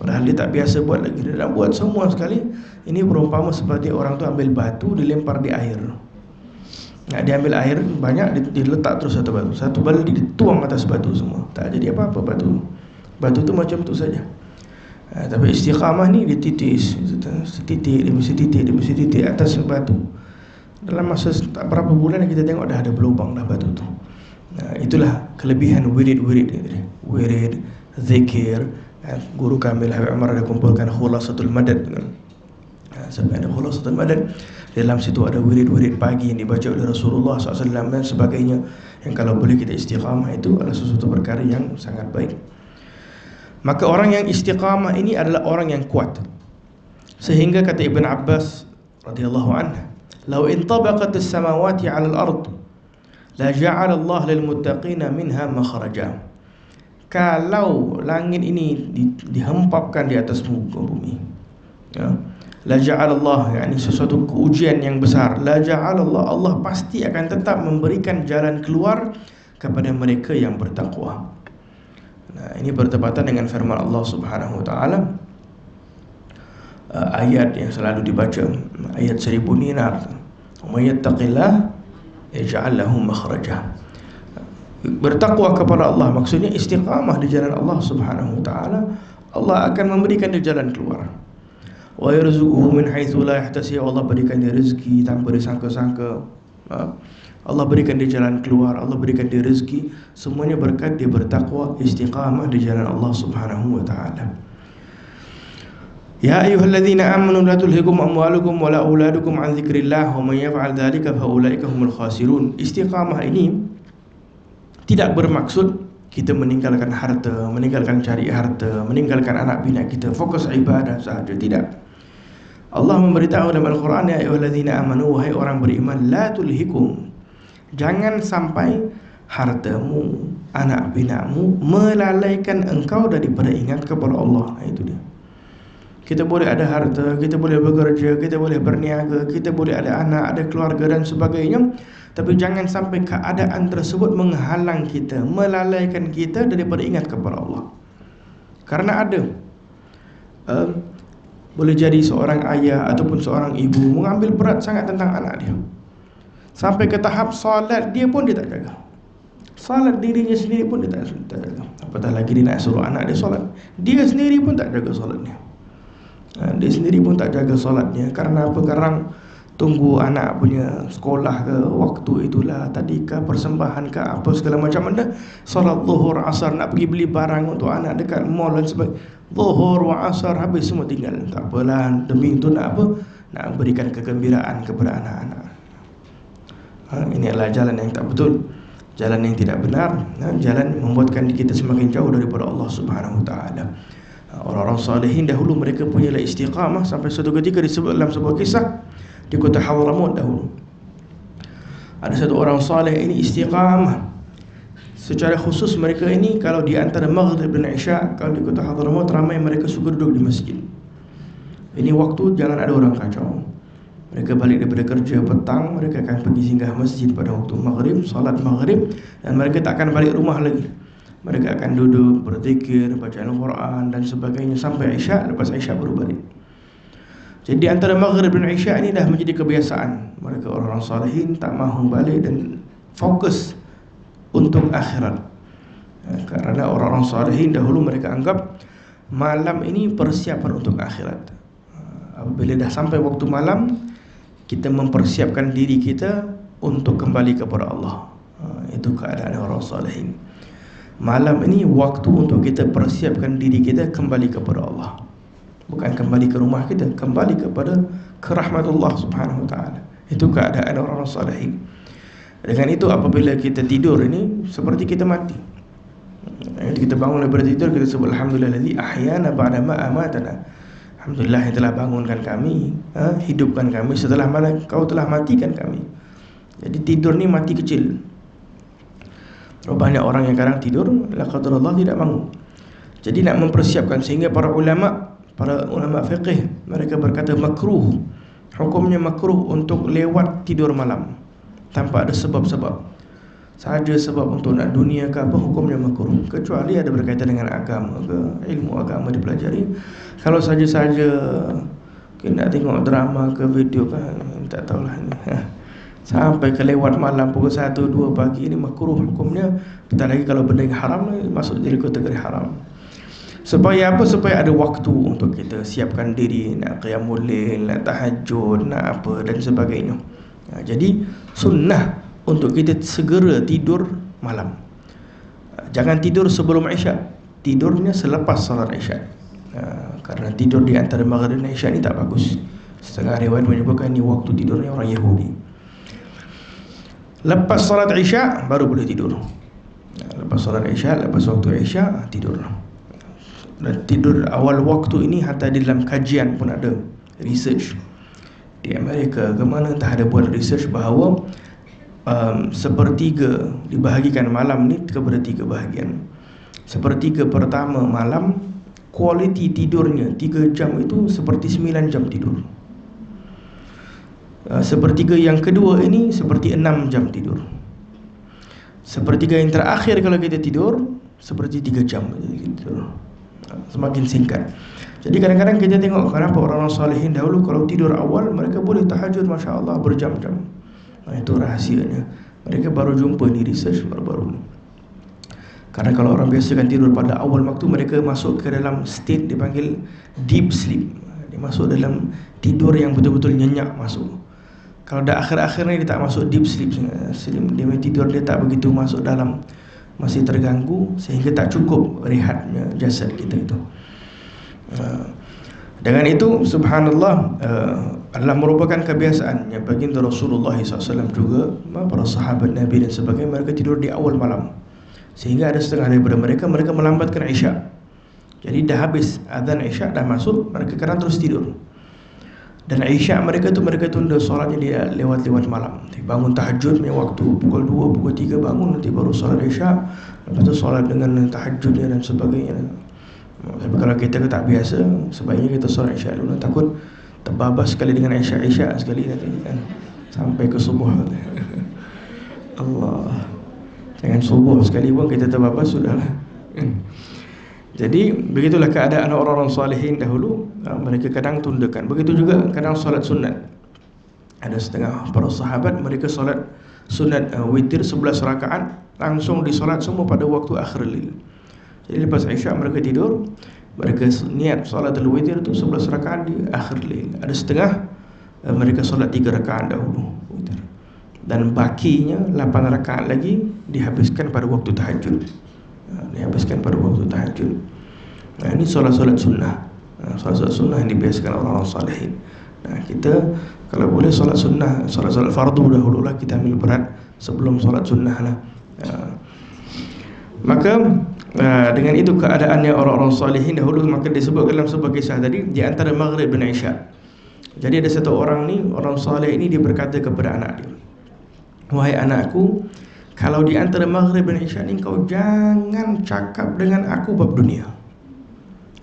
Padahal dia tak biasa buat lagi, dia nak buat semua sekali. Ini berumpama seperti orang tu ambil batu, dilempar di air. Dia ambil air banyak, dia letak terus satu batu, satu baldi dituang atas batu semua, tak jadi apa-apa batu. Batu tu macam tu saja. Tapi istiqamah ni dia titis, setitik demi setitik demi setitik atas batu. Dalam masa tak berapa bulan kita tengok dah ada berlubang dah batu tu. Itulah kelebihan wirid-wirid, wirid, zikir. Guru kami Habib Umar ada kumpulkan Khulasatul Madad. Sampai ada Khulasatul Madad, dalam situ ada wirid-wirid pagi yang dibaca oleh Rasulullah SAW dan sebagainya, yang kalau boleh kita istiqamah, itu adalah sesuatu perkara yang sangat baik. Maka orang yang istiqamah ini adalah orang yang kuat, sehingga kata Ibn Abbas radhiyallahu anhu, "Lau intabaqat as-samawati 'ala al-ard la ja'ala Allah lil muttaqina minha makhraja." Kalau langit ini dihempapkan di atas muka bumi, la ja'alallah, yakni sesuatu ujian yang besar, la ja'alallah, Allah pasti akan tetap memberikan jalan keluar kepada mereka yang bertakwa. Ini bertepatan dengan firman Allah Subhanahu wa taala, ayat yang selalu dibaca, ayat 1000 dinar, "Wa may yattaqillah yaj'al lahu makhraja." Bertakwa kepada Allah maksudnya istiqamah di jalan Allah Subhanahu wa taala, Allah akan memberikan dia jalan keluar. Wa yarzuquhu min haitsu la yahtasib, Allah berikan dia rezeki tanpa disangka-sangka. Allah berikan dia jalan keluar, Allah berikan dia rezeki, semuanya berkat dia bertakwa, istiqamah di jalan Allah Subhanahu wa taala. Ya ayyuhalladzina amanu la tulhikum amwalukum wala auladukum an dzikrillah wa may yaf'al dzalika fa ulaika humul khasirun. Istiqamah ini tidak bermaksud kita meninggalkan harta, meninggalkan cari harta, meninggalkan anak bina kita, fokus ibadah sahaja, tidak. Allah memberitahu dalam Al-Quran, ya ayyuhalladzina amanu, wahai orang beriman, la tulhikum, jangan sampai hartamu, anak binamu melalaikan engkau daripada ingat kepada Allah. Itu dia. Kita boleh ada harta, kita boleh bekerja, kita boleh berniaga, kita boleh ada anak, ada keluarga dan sebagainya, tapi jangan sampai keadaan tersebut menghalang kita, melalaikan kita daripada ingat kepada Allah. Karena ada boleh jadi seorang ayah ataupun seorang ibu mengambil berat sangat tentang anak dia, sampai ke tahap salat dia pun dia tak jaga. Salat dirinya sendiri pun dia tak jaga, apatah lagi dia nak suruh anak dia salat. Dia sendiri pun tak jaga salatnya. Dia sendiri pun tak jaga salatnya. Karena apa? Karena tunggu anak punya sekolah ke, waktu itulah tadi ke, persembahan ke, apa segala macam. Anda salat zuhur, asar, nak pergi beli barang untuk anak dekat mall dan sebagainya, zuhur wa asar habis semua tinggal. Tak apalah, demi itu nak apa? Nak berikan kegembiraan kepada anak-anak. Ini adalah jalan yang tak betul. jalan yang tidak benar, jalan membuatkan kita semakin jauh daripada Allah Subhanahu wa taala. Orang-orang salihin dahulu mereka punya istiqamah sampai suatu ketika disebut dalam sebuah kisah di kota Hadramaut dahulu. Ada satu orang saleh ini istiqamah. Secara khusus mereka ini kalau di antara Maghrib dan Isya, kalau di kota Hadramaut ramai mereka suka duduk di masjid. Ini waktu jangan ada orang kacau. Mereka balik daripada kerja petang, mereka akan pergi singgah masjid pada waktu Maghrib, salat Maghrib, dan mereka tak akan balik rumah lagi. Mereka akan duduk, berzikir, baca Al-Quran dan sebagainya sampai Isya, lepas Isya baru balik. Jadi antara Maghrib dan Isya ini dah menjadi kebiasaan. Mereka orang-orang salihin tak mahu balik dan fokus untuk akhirat. Karena orang-orang salihin dahulu mereka anggap malam ini persiapan untuk akhirat. Apabila dah sampai waktu malam, kita mempersiapkan diri kita untuk kembali kepada Allah. Itu keadaan orang salihin. Malam ini waktu untuk kita persiapkan diri kita kembali kepada Allah. Bukan kembali ke rumah kita, kembali kepada rahmatullah Subhanahu wa taala. Itu keadaan orang-orang salihin. Dengan itu apabila kita tidur ini seperti kita mati. Kita bangun daripada tidur, kita sebut alhamdulillahi ahyana ba'da ma amatana. Alhamdulillah yang telah bangunkan kami, hidupkan kami setelah mana kau telah matikan kami. Jadi tidur ni mati kecil. Banyak orang yang kadang tidur, la qadarullah tidak bangun. Jadi nak mempersiapkan, sehingga para ulama fiqih mereka berkata makruh. Hukumnya makruh untuk lewat tidur malam tanpa ada sebab-sebab. Sahaja sebab untuk nak dunia ke apa, hukumnya makruh. Kecuali ada berkaitan dengan agama ke, ilmu agama dipelajari. Kalau saja-saja kita nak tengok drama ke video kan, tak tahulah ni. Sampai ke lewat malam pukul 1, 2 pagi, ini makruh hukumnya. Kita lagi kalau benda yang haram masuk jadi kategori haram. Supaya apa? Supaya ada waktu untuk kita siapkan diri, nak qiyamul lail, nak tahajud, nak apa dan sebagainya. Jadi sunnah untuk kita segera tidur malam. Jangan tidur sebelum Isya, tidurnya selepas salat Isya. Karena tidur di antara Maghrib dan Isya ni tak bagus. Setengah riwayat menyebutkan ini waktu tidurnya orang Yahudi. Lepas salat Isya baru boleh tidur. Lepas salat Isya, lepas waktu Isya tidur. Dan tidur awal waktu ini hatta di dalam kajian pun ada research. Di Amerika ke mana entah ada buat research bahawa sepertiga dibahagikan malam ni kepada 3 bahagian. Sepertiga pertama malam kualiti tidurnya 3 jam itu seperti 9 jam tidur. Sepertiga yang kedua ini seperti 6 jam tidur. Sepertiga yang terakhir kalau kita tidur seperti 3 jam tidur. Semakin singkat. Jadi kadang-kadang kita tengok kenapa orang-orang salihin dahulu kalau tidur awal mereka boleh tahajud Masya Allah berjam-jam. Itu rahsianya. Mereka baru jumpa ni research baru-baru. Karena kalau orang biasa kan tidur pada awal waktu, mereka masuk ke dalam state dipanggil deep sleep. Dia masuk dalam tidur yang betul-betul nyenyak masuk. Kalau dah akhir-akhir ni dia tak masuk deep sleep. Dia tidur dia tak begitu masuk dalam, masih terganggu sehingga tak cukup rehatnya jasad kita itu. Dengan itu subhanallah, adalah merupakan kebiasaannya baginda Rasulullah SAW juga, para sahabat Nabi dan sebagainya, mereka tidur di awal malam. Sehingga ada setengah daripada mereka melambatkan Isya. Jadi dah habis azan Isya, dah masuk, mereka kadang terus tidur. Dan Isya mereka tunda solatnya dia lewat-lewat malam. Bangun tahajud punya waktu pukul 2, pukul 3 bangun, nanti baru solat Isya. Lepas tu solat dengan tahajudnya dan sebagainya. Tapi kalau kita tak biasa, sebaiknya kita solat Isya dulu. Takut terbabas sekali dengan Isya sekali nanti kan, sampai ke subuh. Allah, jangan subuh sekali pun kita terbabas sudahlah. Jadi begitulah keadaan orang-orang salihin dahulu. Mereka kadang tundakan. Begitu juga kadang solat sunat. Ada setengah para sahabat mereka solat sunat witir 11 rakaat langsung disolat semua pada waktu akhir lail. Jadi lepas Isya mereka tidur, mereka niat solat witir itu 11 rakaat di akhir lail. Ada setengah mereka solat 3 rakaat dahulu witir. Dan bakinya 8 rakaat lagi dihabiskan pada waktu tahajud. Nah, ini solat-solat sunnah. Solat-solat sunnah yang dibiasakan orang-orang salihin. Nah, kita kalau boleh solat sunnah, solat fardu dahululah kita ambil berat sebelum solat sunnah lah. Maka dengan itu keadaannya orang-orang salihin dahulu, maka disebut dalam sebuah kisah tadi di antara maghrib dan isya. Jadi ada satu orang ni, orang saleh ini, dia berkata kepada anak dia, "Wahai anakku, kalau di antara maghrib dan isya ni kau jangan cakap dengan aku bab dunia.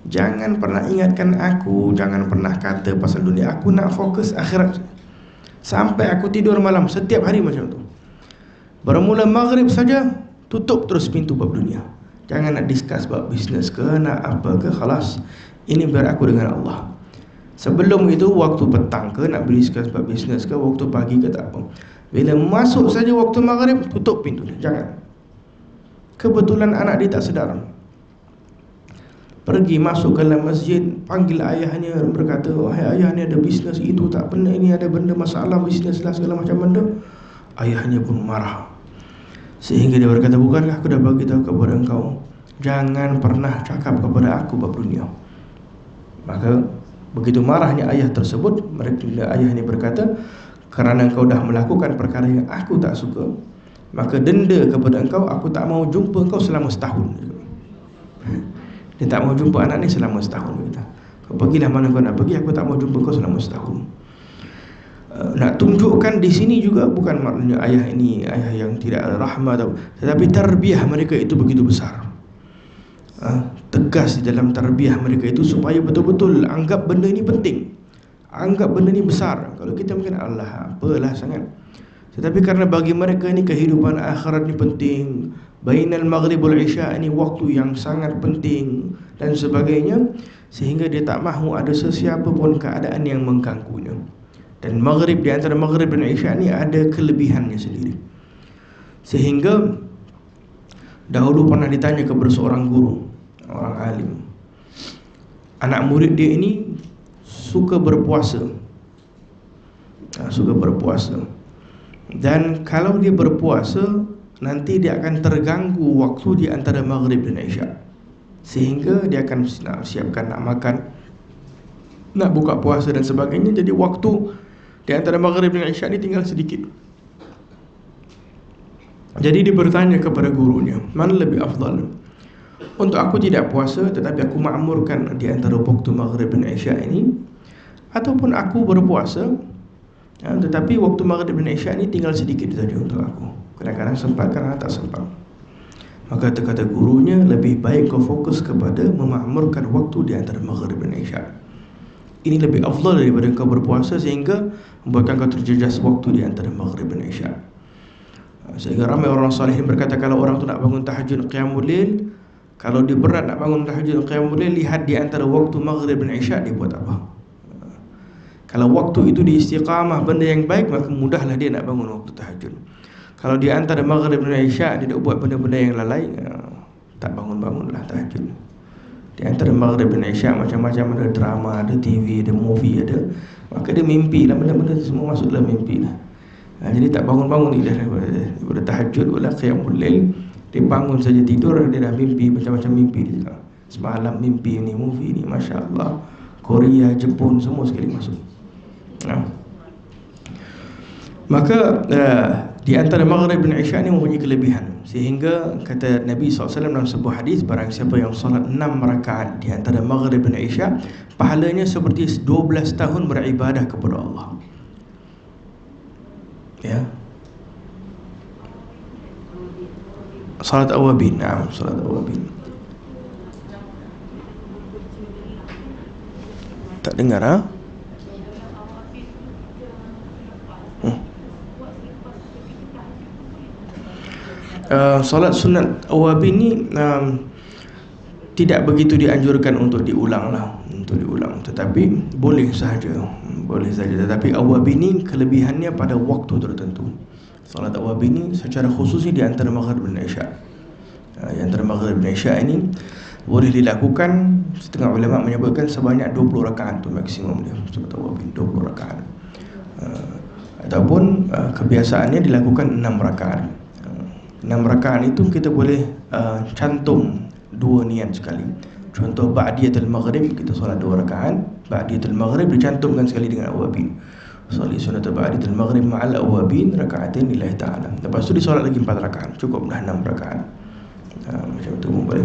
Jangan pernah ingatkan aku, jangan pernah kata pasal dunia. Aku nak fokus akhirat. Sampai aku tidur malam setiap hari macam tu. Bermula maghrib saja, tutup terus pintu bab dunia. Jangan nak discuss bab bisnes ke, nak apa ke, khalas. Ini biar aku dengan Allah. Sebelum itu, waktu petang ke, nak discuss bab bisnes ke, waktu pagi ke, tak apa. Bila masuk saja waktu maghrib, tutup pintu dia. Jangan." Kebetulan anak dia tak sedar, pergi masuk ke dalam masjid, panggil ayahnya dan berkata, "Wahai ayah, ni ada bisnes itu tak benar, ini ada benda masalah bisnes lah, segala macam benda." Ayahnya pun marah, sehingga dia berkata, "Bukankah aku dah bagi tahu kepada engkau, jangan pernah cakap kepada aku bab dunia?" Maka begitu marahnya ayah tersebut, ayahnya berkata, "Kerana engkau dah melakukan perkara yang aku tak suka, maka denda kepada engkau, aku tak mau jumpa engkau selama setahun." Dia tak mau jumpa anak ni selama setahun. Kata, "Kau pergilah mana kau nak pergi, aku tak mau jumpa kau selama setahun." Nak tunjukkan di sini juga bukan maknanya ayah ini ayah yang tidak ada rahmah atau, tetapi tarbiyah mereka itu begitu besar. Tegas di dalam tarbiyah mereka itu supaya betul-betul anggap benda ini penting, anggap benda ini besar. Kalau kita mungkin Allah apalah sangat, tetapi karena bagi mereka ini kehidupan akhirat ini penting, bainal maghrib wal isya ini waktu yang sangat penting dan sebagainya, sehingga dia tak mahu ada sesiapa pun keadaan yang mengganggunya. Dan maghrib, di antara maghrib dan isya ini ada kelebihannya sendiri. Sehingga dahulu pernah ditanya kepada seorang guru, orang alim, anak murid dia ini suka berpuasa, dan kalau dia berpuasa, nanti dia akan terganggu waktu di antara maghrib dan isya, sehingga dia akan nak siapkan nak makan, nak buka puasa dan sebagainya. Jadi waktu di antara maghrib dan isya ni tinggal sedikit. Jadi dia bertanya kepada gurunya, mana lebih afdal? Untuk aku tidak puasa tetapi aku makmurkan di antara waktu maghrib dan isya ini, ataupun aku berpuasa tetapi waktu maghrib dan isya ini tinggal sedikit saja untuk aku. Kadang-kadang sempat, kadang-kadang tak sempat. Maka kata gurunya, lebih baik kau fokus kepada memakmurkan waktu di antara maghrib dan isya. Ini lebih afdal daripada kau berpuasa sehingga membuatkan kau terjejas waktu di antara maghrib dan isya. Sehingga ramai orang salihin berkata, kalau orang tu nak bangun tahajud qiyamul lail, kalau dia berat nak bangun tahajud qiyamul lail, lihat di antara waktu maghrib dan isya dia buat apa. Kalau waktu itu di istiqamah benda yang baik, maka mudahlah dia nak bangun waktu tahajud. Kalau di antara maghrib dan isya dia nak buat benda-benda yang lalai, tak bangun-bangunlah tahajud. Di antara maghrib dan isya macam-macam, ada drama, ada TV, ada movie, ada, maka dia mimpi lah, benda-benda semua masuk dalam mimpi lah. Jadi tak bangun-bangun dia daripada tahajud wala qiyamul lail, dia bangun saja tidur, dia dah mimpi macam-macam mimpi dia. Semalam mimpi ni, movie ni, Masya Allah, Korea, Jepun, semua sekali masuk. Maka di antara maghrib dan isya ni mempunyai kelebihan, sehingga kata Nabi SAW dalam sebuah hadis, barang siapa yang solat 6 rakaat di antara maghrib dan isya, pahalanya seperti 12 tahun beribadah kepada Allah. Ya, salat awabin. Salat awabin. Tak dengar Salat sunat awabin ni tidak begitu dianjurkan untuk diulang lah, tetapi boleh sahaja. Tetapi awabin ni kelebihannya pada waktu tertentu. Salat awabin ni secara khusus di antara maghrib dan isya. Di antara maghrib dan isya ini boleh dilakukan, setengah ulama menyebutkan sebanyak 20 rakaat tu maksimum dia. Salat awabin 20 rakaat. Ataupun kebiasaannya dilakukan 6 rakaat. 6 rakaat itu kita boleh cantum 2 niat sekali. Contoh ba'diyatul maghrib, kita solat 2 rakaat, ba'diyatul maghrib dicantumkan sekali dengan awabin. Solat sunat ba'datul maghrib ma'al awabin raka'atain lillahi ta'ala. Lepas tu disolat lagi 4 rakaat. Cukup dah 6 rakaat. Macam tu pun boleh.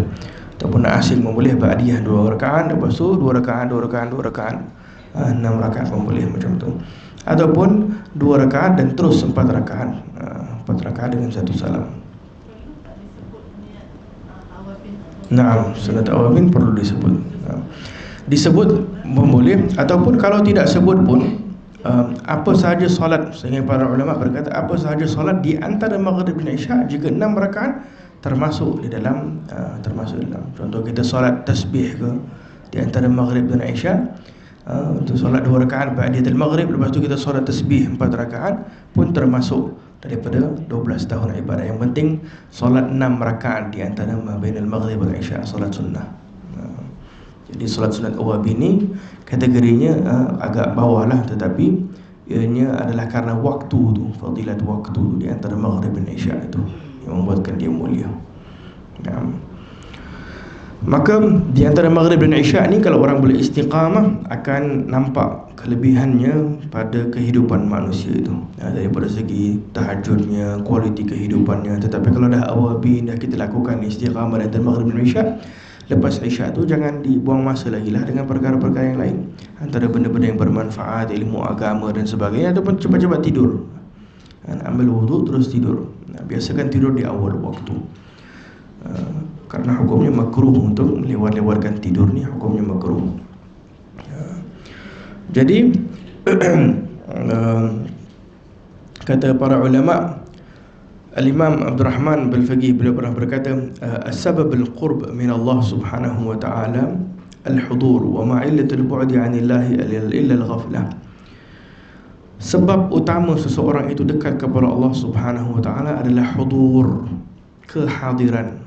Ataupun nak asing pun boleh, ba'diyah 2 rakaat, lepas tu 2 rakaat, 2 rakaat, 2 rakaat, 6 rakaat pun boleh macam tu. Ataupun 2 rakaat dan terus 4 rakaat, 4 rakaat dengan 1 salam. Naam, sunat awabin perlu disebut. Disebut pun boleh, ataupun kalau tidak sebut pun, apa sahaja solat, sehingga para ulama berkata apa sahaja solat di antara maghrib dan isya, jika 6 rakaat termasuk di dalam contoh kita solat tasbih ke di antara maghrib dan isya, untuk solat 2 rakaat ba'datul maghrib, lepas tu kita solat tasbih 4 rakaat pun termasuk daripada 12 tahun ibadah. Yang penting solat 6 rakaat di antara bainal maghrib dan isya, solat sunnah. Jadi solat sunat awabin ni kategorinya agak bawah lah, tetapi ianya adalah karena waktu tu, fadilat waktu tu di antara maghrib dan isya itu yang membuatkan dia mulia. Maka di antara maghrib dan isya ni kalau orang boleh istiqamah akan nampak kelebihannya pada kehidupan manusia itu, daripada segi tahajudnya, kualiti kehidupannya. Tetapi kalau dah awabin, dah kita lakukan istiqamah di antara maghrib dan isya, lepas isya tu jangan dibuang masa lagi lah dengan perkara-perkara yang lain, antara benda-benda yang bermanfaat, ilmu agama dan sebagainya, ataupun cepat-cepat tidur. Ambil wuduk terus tidur. Biasakan tidur di awal waktu, karena hukumnya makruh untuk melewat-lewatkan tidur ni, hukumnya makruh. Jadi kata para ulama, Al-Imam Abdul Rahman Al-Faqih beliau pernah berkata, as-sabab al-qurb min Allah subhanahu wa ta'ala al-hudur wa ma'illatul bu'di 'anillahi illa al-ghaflah. Sebab utama seseorang itu dekat kepada Allah subhanahu wa ta'ala adalah hudur, kehadiran.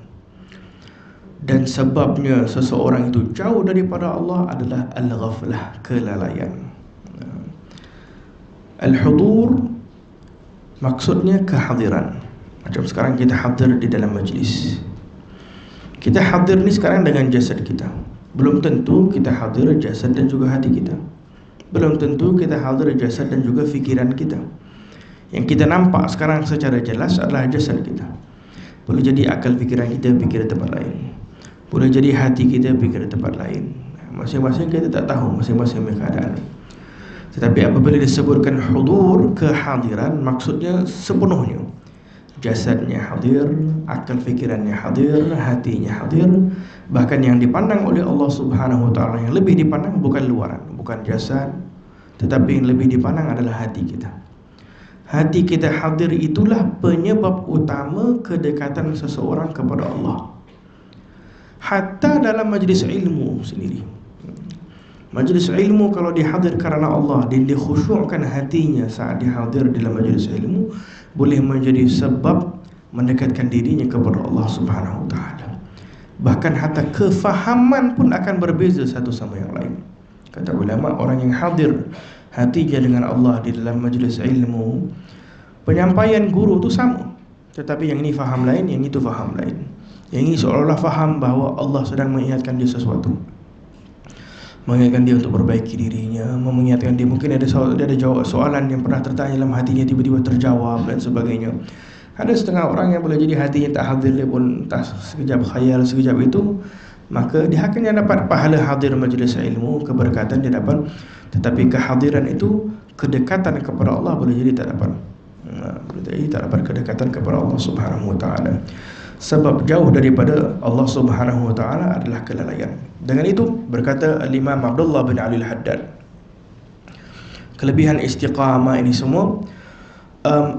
Dan sebabnya seseorang itu jauh daripada Allah adalah al-ghaflah, kelalaian. Al-hudur maksudnya kehadiran. Macam sekarang kita hadir di dalam majlis. Kita hadir ni sekarang dengan jasad kita. Belum tentu kita hadir jasad dan juga hati kita. Belum tentu kita hadir jasad dan juga fikiran kita. Yang kita nampak sekarang secara jelas adalah jasad kita. Boleh jadi akal fikiran kita fikir tempat lain, boleh jadi hati kita fikir tempat lain. Masing-masing kita tak tahu, masing-masing keadaan. Tetapi apabila disebutkan hudur, kehadiran, maksudnya sepenuhnya. Jasadnya hadir, akal fikirannya hadir, hatinya hadir. Bahkan yang dipandang oleh Allah subhanahu wa ta'ala, yang lebih dipandang bukan luaran, bukan jasad, tetapi yang lebih dipandang adalah hati kita. Hati kita hadir, itulah penyebab utama kedekatan seseorang kepada Allah. Hatta dalam majlis ilmu sendiri, majlis ilmu kalau dihadir kerana Allah dan dikhusyukkan hatinya saat dihadir dalam majlis ilmu, boleh menjadi sebab mendekatkan dirinya kepada Allah subhanahu wa ta'ala. Bahkan hatta kefahaman pun akan berbeza satu sama yang lain. Kata ulama, orang yang hadir hatinya dengan Allah di dalam majlis ilmu, penyampaian guru itu sama, tetapi yang ini faham lain, yang itu faham lain. Yang ini seolah-olah faham bahawa Allah sedang mengingatkan dia sesuatu, mengingatkan dia untuk perbaiki dirinya, mengingatkan dia mungkin ada jawab soalan yang pernah tertanya dalam hatinya tiba-tiba terjawab dan sebagainya. Ada setengah orang yang boleh jadi hatinya tak hadir, dia pun tak sekejap khayal, sekejap itu, maka dia akan dapat pahala hadir majlis ilmu, keberkatan dia dapat. Tetapi kehadiran itu, kedekatan kepada Allah boleh jadi tak dapat. Boleh jadi tak dapat kedekatan kepada Allah subhanahu wa ta'ala. Sebab jauh daripada Allah subhanahu wa ta'ala adalah kelalaian. Dengan itu berkata Al-Imam Abdullah bin Ali Al-Haddad, kelebihan istiqamah ini semua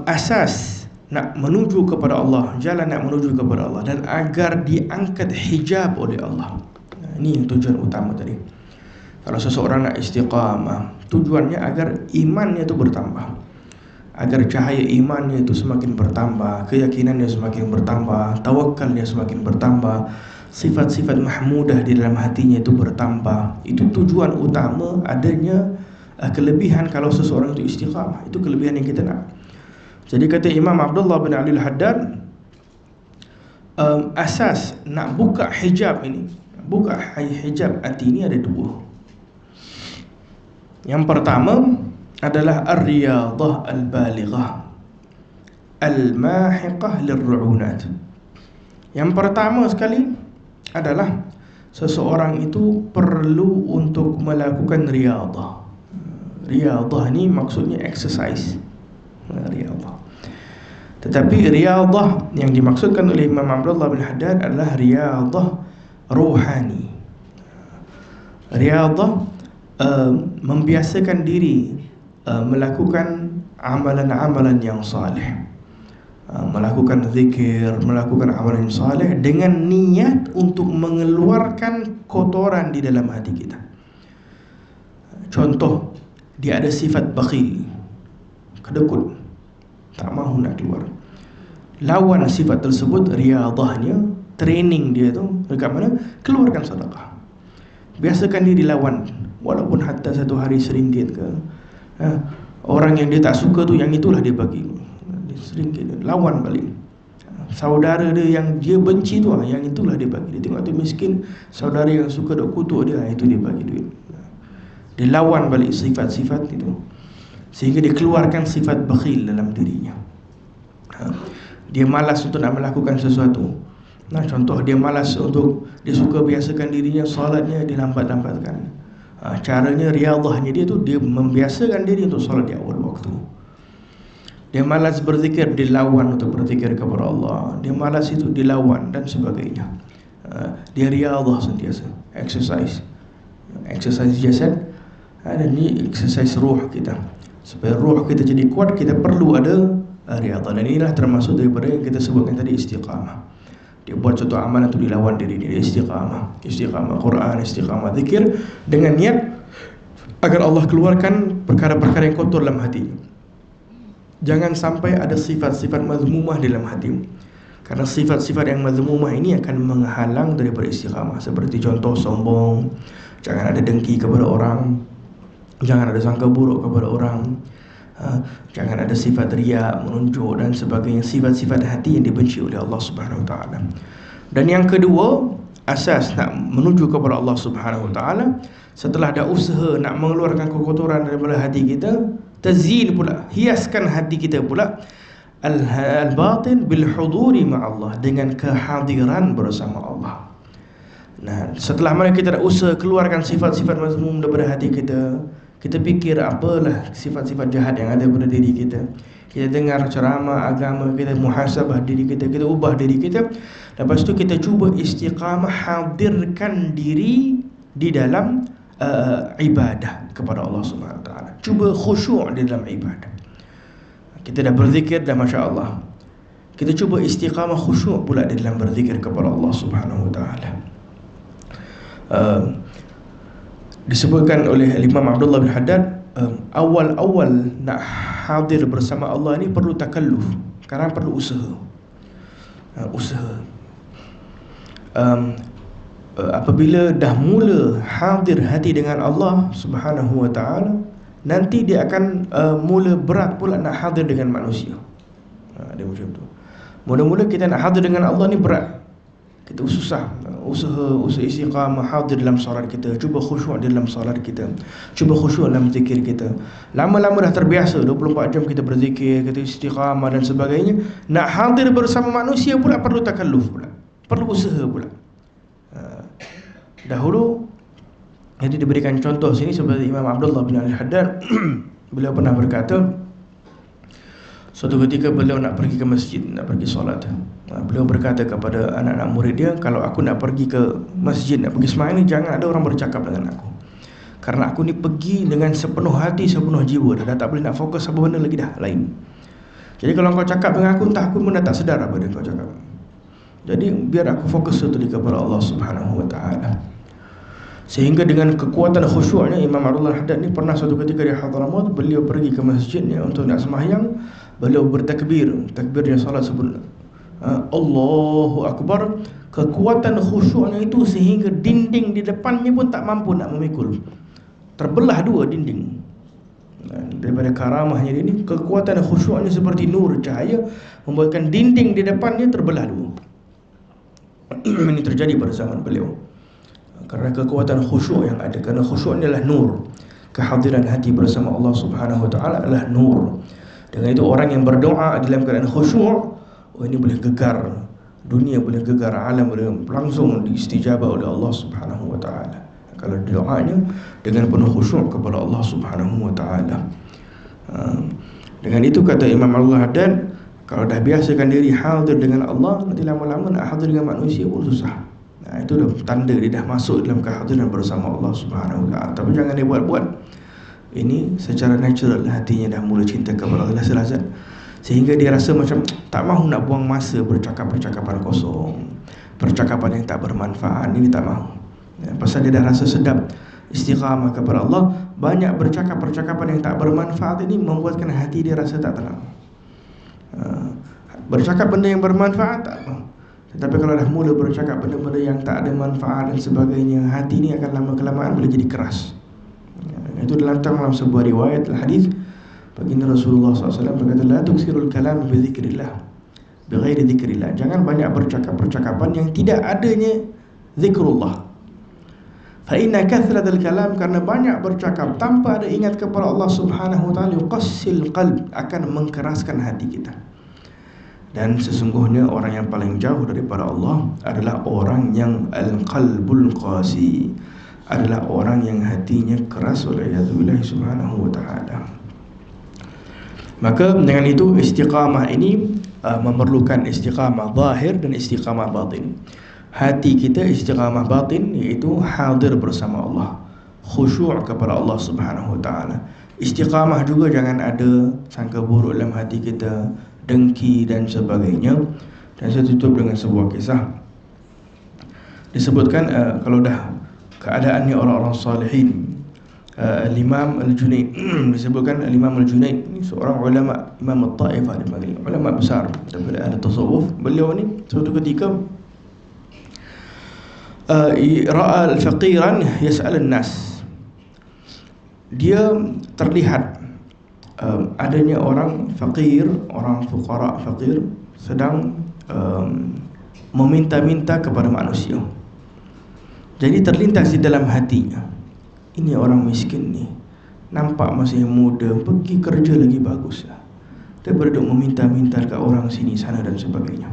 asas nak menuju kepada Allah, jalan nak menuju kepada Allah, dan agar diangkat hijab oleh Allah. Ini yang tujuan utama tadi. Kalau seseorang nak istiqamah, tujuannya agar imannya itu bertambah, agar cahaya imannya itu semakin bertambah, keyakinannya semakin bertambah, tawakalnya semakin bertambah, sifat-sifat mahmudah di dalam hatinya itu bertambah. Itu tujuan utama adanya kelebihan kalau seseorang itu istiqamah. Itu kelebihan yang kita nak. Jadi kata Imam Abdullah bin Ali Al-Haddad, asas nak buka hijab ini, buka hijab hati ini ada dua. Yang pertama, adalah ar-riyadah al-balighah al-mahiqah lirru'unat. Yang pertama sekali adalah seseorang itu perlu untuk melakukan riyadah. Riyadah ni maksudnya exercise, riyadah. Tetapi riyadah yang dimaksudkan oleh Imam Abdullah bin Haddad adalah riyadah ruhani. Riyadah membiasakan diri melakukan amalan-amalan yang saleh, melakukan zikir, melakukan amalan yang saleh dengan niat untuk mengeluarkan kotoran di dalam hati kita. Contoh, dia ada sifat bakhil, kedekut, tak mahu nak keluar. Lawan sifat tersebut, riyadahnya, training dia tu dekat mana? Keluarkan sedekah. Biasakan diri lawan, walaupun hatta satu hari RM1 ke. Orang yang dia tak suka tu, yang itulah dia bagi RM1, lawan balik. Saudara dia yang dia benci tu, yang itulah dia bagi. Dia tengok tu miskin, saudara yang suka dok kutuk dia, itu dia bagi duit. Dia lawan balik sifat-sifat itu, sehingga dia keluarkan sifat bakhil dalam dirinya. Dia malas untuk nak melakukan sesuatu. Contoh, dia malas untuk, dia suka biasakan dirinya salatnya dia lambat-lambatkan. Caranya, riyadahnya dia tu, dia membiasakan diri untuk salat di awal waktu. Dia malas berzikir, dia lawan untuk berzikir kepada Allah. Dia malas itu, dilawan dan sebagainya. Dia riyadah sentiasa, exercise jasad, dan ni exercise ruh kita. Supaya ruh kita jadi kuat, kita perlu ada riyadah. Dan inilah termasuk daripada yang kita sebutkan tadi, istiqamah. Dia buat suatu amalan untuk dilawan diri dia, istiqamah Quran, istiqamah zikir, dengan niat agar Allah keluarkan perkara-perkara yang kotor dalam hati. Jangan sampai ada sifat-sifat mazmumah dalam hati, karena sifat-sifat yang mazmumah ini akan menghalang daripada istiqamah. Seperti contoh, sombong, jangan ada dengki kepada orang, jangan ada sangka buruk kepada orang, jangan ada sifat riya, menunjuk dan sebagainya, sifat-sifat hati yang dibenci oleh Allah Subhanahu Wa Taala. Dan yang kedua, asas nak menuju kepada Allah Subhanahu Wa Taala, setelah ada usaha nak mengeluarkan kekotoran daripada hati kita, tazyin pula, hiaskan hati kita pula al-batin bil huduri ma'allah, dengan kehadiran bersama Allah. Setelah mana kita dah usaha keluarkan sifat-sifat mazmum daripada hati kita, kita fikir apalah sifat-sifat jahat yang ada pada diri kita. Kita dengar ceramah agama, kita muhasabah diri kita, kita ubah diri kita. Lepas tu kita cuba istiqamah, hadirkan diri di dalam ibadah kepada Allah Subhanahu Wa Taala. Cuba khusyuk di dalam ibadah. Kita dah berzikir dah, Masya Allah. Kita cuba istiqamah khusyuk pula di dalam berzikir kepada Allah Subhanahu Wa Taala. Disebutkan oleh Imam Abdullah bin Haddad, awal-awal nak hadir bersama Allah ni perlu takalluf, kadang perlu usaha. Apabila dah mula hadir hati dengan Allah Subhanahu Wa Taala, nanti dia akan mula berat pula nak hadir dengan manusia. Dia macam tu. Mula-mula kita nak hadir dengan Allah ni berat, kita susah. Usaha istiqamah hadir dalam solat kita, cuba khusyuk dalam solat kita, cuba khusyuk dalam zikir kita. Lama-lama dah terbiasa, 24 jam kita berzikir, kita istiqamah dan sebagainya. Nak hadir bersama manusia pula perlu takalluf pula, perlu usaha pula. Dahulu, jadi diberikan contoh sini seperti Imam Abdullah bin Haddad. Beliau pernah berkata, suatu ketika beliau nak pergi ke masjid, nak pergi solat. Beliau berkata kepada anak-anak murid dia, kalau aku nak pergi ke masjid, nak pergi sembahyang ni, jangan ada orang bercakap dengan aku, karena aku ni pergi dengan sepenuh hati, sepenuh jiwa, dah tak boleh nak fokus apa benda lagi dah lain. Jadi kalau kau cakap dengan aku, entah aku pun dah tak sedar apa yang kau cakap. Jadi biar aku fokus totally kepada Allah Subhanahu Wa Taala. Sehingga dengan kekuatan khusyuknya, Imam Abdullah Haddad ni pernah suatu ketika di Hadramaut, beliau pergi ke masjidnya untuk nak sembahyang. Beliau bertakbir, takbirnya salat sebelum Allahu Akbar. Kekuatan khusyuknya itu sehingga dinding di depannya pun tak mampu nak memikul, terbelah dua dinding. Daripada karamahnya dia ni, kekuatan khusyuknya seperti nur, cahaya, membuatkan dinding di depannya terbelah dua. Ini terjadi pada zaman beliau, karena kekuatan khusyuk yang ada. Kerana khusyuk adalah nur, kehadiran hati bersama Allah Subhanahu wa taala adalah nur. Dengan itu orang yang berdoa dalam keadaan khusyuk, oh ini boleh gegar dunia, boleh gegar alam, boleh langsung diistijabah oleh Allah Subhanahu wa taala. Kalau doanya dengan penuh khusyuk kepada Allah Subhanahu wa taala. Dengan itu kata Imam Al-Haddad, kalau dah biasakan diri hadir dengan Allah, nanti lama-lama nak hadir dengan manusia pun susah. Itu dah tanda dia dah masuk dalam kehadiran bersama Allah Subhanahu wa taala. Tapi jangan dia buat-buat. Ini secara natural hatinya dah mula cinta kepada Allah Azza, sehingga dia rasa macam tak mahu nak buang masa bercakap-percakapan kosong, percakapan yang tak bermanfaat. Ini tak mahu. Pasal dia dah rasa sedap istiqamah kepada Allah, banyak bercakap percakapan yang tak bermanfaat ini membuatkan hati dia rasa tak tenang. Bercakap benda yang bermanfaat tak apa, tetapi kalau dah mula bercakap benda-benda yang tak ada manfaat dan sebagainya, hati ini akan lama-kelamaan boleh jadi keras. Itu dalam sebuah riwayat hadis, baginda Rasulullah SAW berkata, la tuksirul kalam bi dzikrillah bi ghairi dzikrillah. Jangan banyak bercakap percakapan yang tidak adanya zikrullah. Fa inna kathratal kalam, karena banyak bercakap tanpa ada ingat kepada Allah Subhanahu wa taala, yuqassil qalb, akan mengkeraskan hati kita. Dan sesungguhnya orang yang paling jauh daripada Allah adalah orang yang al-qalbul qasi, adalah orang yang hatinya keras oleh Allah Subhanahu wa taala. Maka dengan itu istiqamah ini memerlukan istiqamah zahir dan istiqamah batin. Hati kita istiqamah batin, iaitu hadir bersama Allah, khusyuk kepada Allah Subhanahu wa taala. Istiqamah juga jangan ada sangka buruk dalam hati kita, dengki dan sebagainya. Dan saya tutup dengan sebuah kisah. Disebutkan kalau dah keadaannya orang-orang salihin, Imam Al-Junaid disebutkan Imam Al-Junaid ini seorang ulama, Imam Al-Taifah dipanggil, ulama besar daripada ahli tasawuf. Beliau ni suatu ketika ra'a al-faqiran yas'al an-nas. Dia terlihat adanya orang fakir, orang fuqara fakir sedang meminta-minta kepada manusia. Jadi terlintas di dalam hatinya, ini orang miskin ni nampak masih muda, pergi kerja lagi bagus lah, daripada duk meminta-minta dekat orang sini sana dan sebagainya.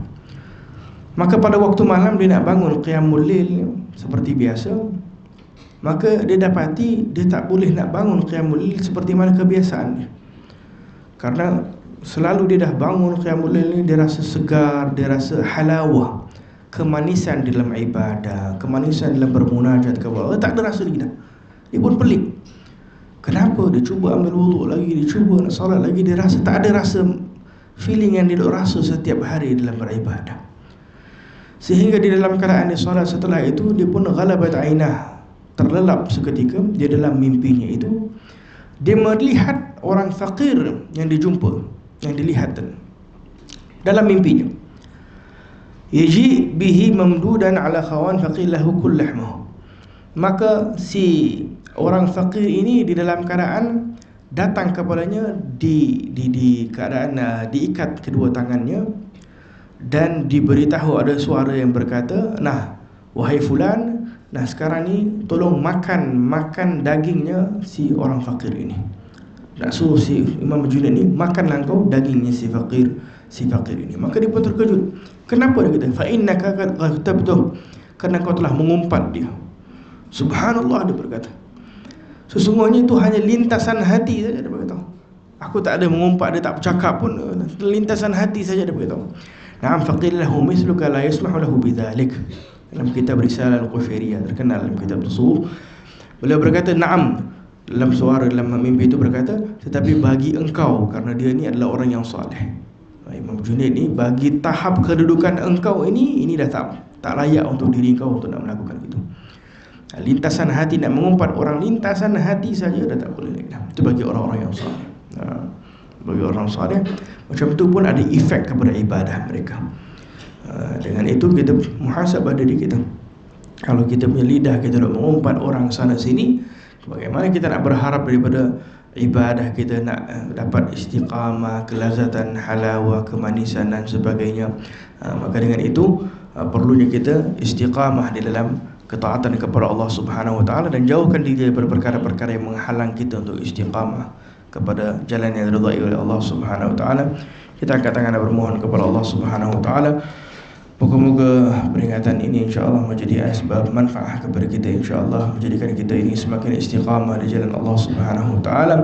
Maka pada waktu malam dia nak bangun qiyamul lail seperti biasa, maka dia dapati dia tak boleh nak bangun qiyamul lail seperti mana kebiasaan dia. Karena selalu dia dah bangun qiyamul lail ni, dia rasa segar, dia rasa halawah, kemanisan dalam ibadah, kemanisan dalam bermunajat kepada Allah, tak ada rasa lagi dah. Dia pun pelik. Kenapa? Dia cuba ambil wuduk lagi, dia cuba nak solat lagi, dia rasa tak ada rasa feeling yang dia rasa setiap hari dalam beribadah. Sehingga di dalam keadaan dia solat setelah itu, dia pun ghalabat ainah, terlelap seketika dia dalam mimpinya itu. Dia melihat orang fakir yang dijumpa, yang dilihat dalam mimpinya. Yaji bihi mamdudan ala khawan faqillahu kullahmu. Maka si orang fakir ini di dalam keadaan datang kepadanya di keadaan diikat kedua tangannya, dan diberitahu ada suara yang berkata, nah wahai fulan, nah sekarang ni tolong makan dagingnya si orang fakir ini. Nak suruh si Imam Junaid ni, makanlah kau dagingnya si fakir ini. Maka dia pun terkejut. Kenapa dia kata? Fa innaka qad ghtabtuh, kerana kau telah mengumpat dia. Subhanallah, dia berkata, sesungguhnya itu hanya lintasan hati saja, dia berkata. Aku tak ada mengumpat, dia tak bercakap pun, lintasan hati saja, dia berkata. Na'am faqil lahu misluka la yasmahu lahu bidzalik. Dalam kitab Risalah Al-Qufairiyah, terkenal dalam kitab tasawuf, beliau berkata, na'am, dalam suara dalam mimpi itu berkata, tetapi bagi engkau, kerana dia ni adalah orang yang saleh, Imam Junaid ni, bagi tahap kedudukan engkau ini dah tak layak untuk diri kau untuk nak melakukan itu. Lintasan hati, nak mengumpat orang lintasan hati saja dah tak boleh lagi. Itu bagi orang-orang yang saleh. Bagi orang saleh macam itu pun ada efek kepada ibadah mereka. Dengan itu kita muhasabah diri kita. Kalau kita punya lidah kita nak mengumpat orang sana sini, bagaimana kita nak berharap daripada ibadah kita nak dapat istiqamah, kelazatan, halawah, kemanisan dan sebagainya. Maka dengan itu perlunya kita istiqamah di dalam ketaatan kepada Allah Subhanahu wa taala, dan jauhkan diri daripada perkara-perkara yang menghalang kita untuk istiqamah kepada jalan yang diridhai oleh Allah Subhanahu wa taala. Kita angkat tangan dan bermohon kepada Allah Subhanahu wa taala. Moga-moga peringatan ini insya-Allah menjadi asbab manfaat kepada kita, insya-Allah menjadikan kita ini semakin istiqamah di jalan Allah Subhanahu wa taala,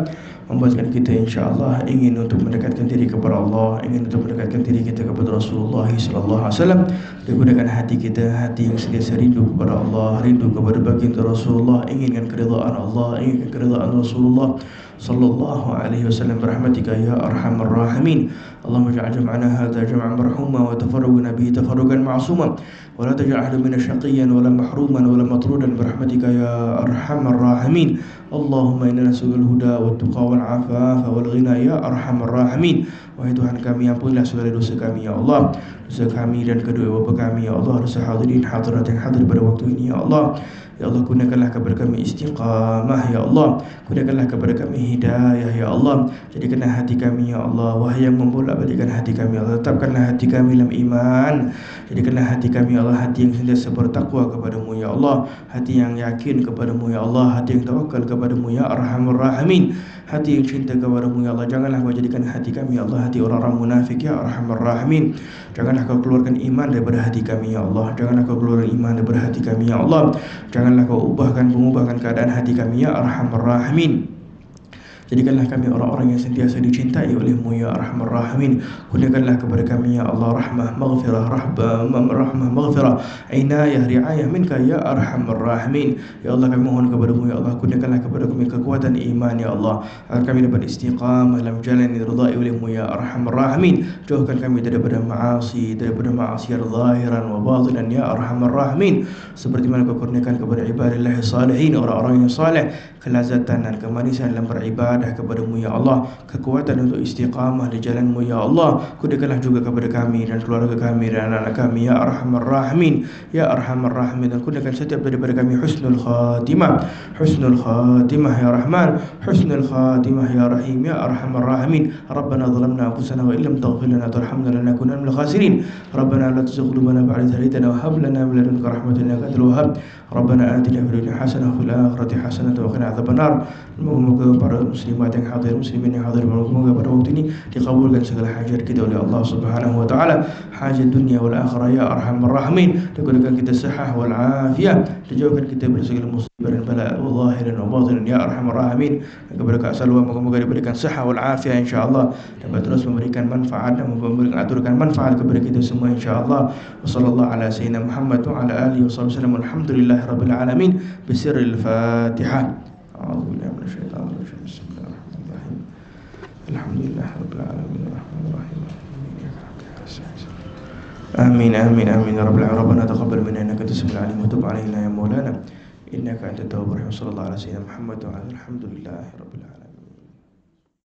membuatkan kita insya-Allah ingin untuk mendekatkan diri kepada Allah, ingin untuk mendekatkan diri kita kepada Rasulullah sallallahu alaihi wasallam, digunakan hati kita, hati yang sentiasa rindu kepada Allah, rindu kepada baginda Rasulullah, inginkan keridhaan Allah, inginkan keridhaan Rasulullah sallallahu alaihi wasallam, برحمتك يا أرحم الراحمين. اللهم اجعل جمعنا هذا جمعا مرحوما وتفرقنا به تفرقا معصوما ولا تجعل أحدا منا شقيا ولا محروما ولا مطرودا برحمتك يا أرحم الراحمين. اللهم إنا نسألك الهدى والتقى والعفاف والغنى يا أرحم الراحمين. Wahai Tuhan kami, ampunilah segala dosa kami ya Allah, dosa kami dan kedua bapa kami ya Allah, dosa hadirin hadirat yang hadir pada waktu ini ya Allah. Ya Allah, gunakanlah kepada kami istiqamah ya Allah, gunakanlah kepada kami hidayah ya Allah, jadikanlah hati kami ya Allah, wahai yang membolak-balikkan hati kami ya Allah, tetapkanlah hati kami dalam iman, jadikanlah hati kami ya Allah hati yang sentiasa bertakwa kepadamu ya Allah, hati yang yakin kepadamu ya Allah, hati yang tawakal kepadamu ya Arhamar Rahimin, hati yang cinta kepadamu ya Allah. Janganlah kau jadikan hati kami ya Allah hati orang-orang munafik ya Arhamar Rahimin. Janganlah kau keluarkan iman daripada hati kami ya Allah, janganlah kau keluarkan iman daripada hati kami ya Allah, janganlah kau mengubahkan keadaan hati kami ya Arhamar Rahimin. Jadikanlah kami orang-orang yang sentiasa dicintai oleh-Mu ya Arhamar Rahimin. Kurniakanlah kepada kami ya Allah rahmah, maghfirah, rahmah, maghfirah, inayah, riayah minka ya Arhamar Rahimin. Ya Allah, kami mohon kepada-Mu ya Allah, kurniakanlah kepada kami kekuatan iman ya Allah, agar kami dapat istiqamah dalam jalan yang diridhai oleh-Mu ya Arhamar Rahimin. Jauhkan kami daripada maasi, daripada maksiat zahiran wa batinan ya Arhamar Rahimin. Seperti mana Kau kurniakan kepada ibadillah salihin, orang-orang yang saleh, kelazatan dan kemanisan dalam beribadah kepada-Mu ya Allah, kekuatan untuk istiqamah di jalan-Mu ya Allah. Kurniakanlah juga kepada kami dan keluarga kami dan anak-anak kami ya Arhamar Rahimin, ya Arhamar Rahimin. Dan kurniakan setiap daripada kami husnul khatimah, husnul khatimah ya Rahman, husnul khatimah ya Rahim ya Arhamar Rahimin. Rabbana zalamna anfusana wa illam taghfir lana wa tarhamna lanakunanna minal khasirin. Rabbana la tuzigh qulubana ba'da idh hadaytana wa hab lana min ladunka rahmatan innaka antal wahhab. Rabbana atina fid dunya hasanah wa fil akhirati hasanah wa qina adzabannar. Moga-moga para muslimat yang hadir, muslimin yang hadir, moga-moga pada waktu ini dikabulkan segala hajat kita oleh Allah Subhanahu wa taala, hajat dunia wal akhirah ya Arhamar Rahimin. Diberikan kita sihah wal afiyah, dijauhkan kita dari segala musibah dan bala zahiran wa batinan ya Arhamar Rahimin. Dan kepada Kak Salwa moga-moga diberikan sihah wal afiyah insyaallah, dapat terus memberikan manfaat dan mengaturkan manfaat kepada kita semua insyaallah. Wassallallahu ala sayyidina Muhammad wa ala alihi wasallam. Alhamdulillahirabbil alamin. Bisirril Fatihah. أعوذ بالله من الشيطان الرجيم. بسم الله الرحمن الرحيم. الحمد لله رب العالمين الرحمن الرحيم. آمين آمين آمين يا رب العالمين. ربنا تقبل منا إنك أنت السميع العليم وتب علينا يا مولانا إنك أنت التواب الرحيم. صلى الله على سيدنا محمد وعلى الحمد لله رب العالمين.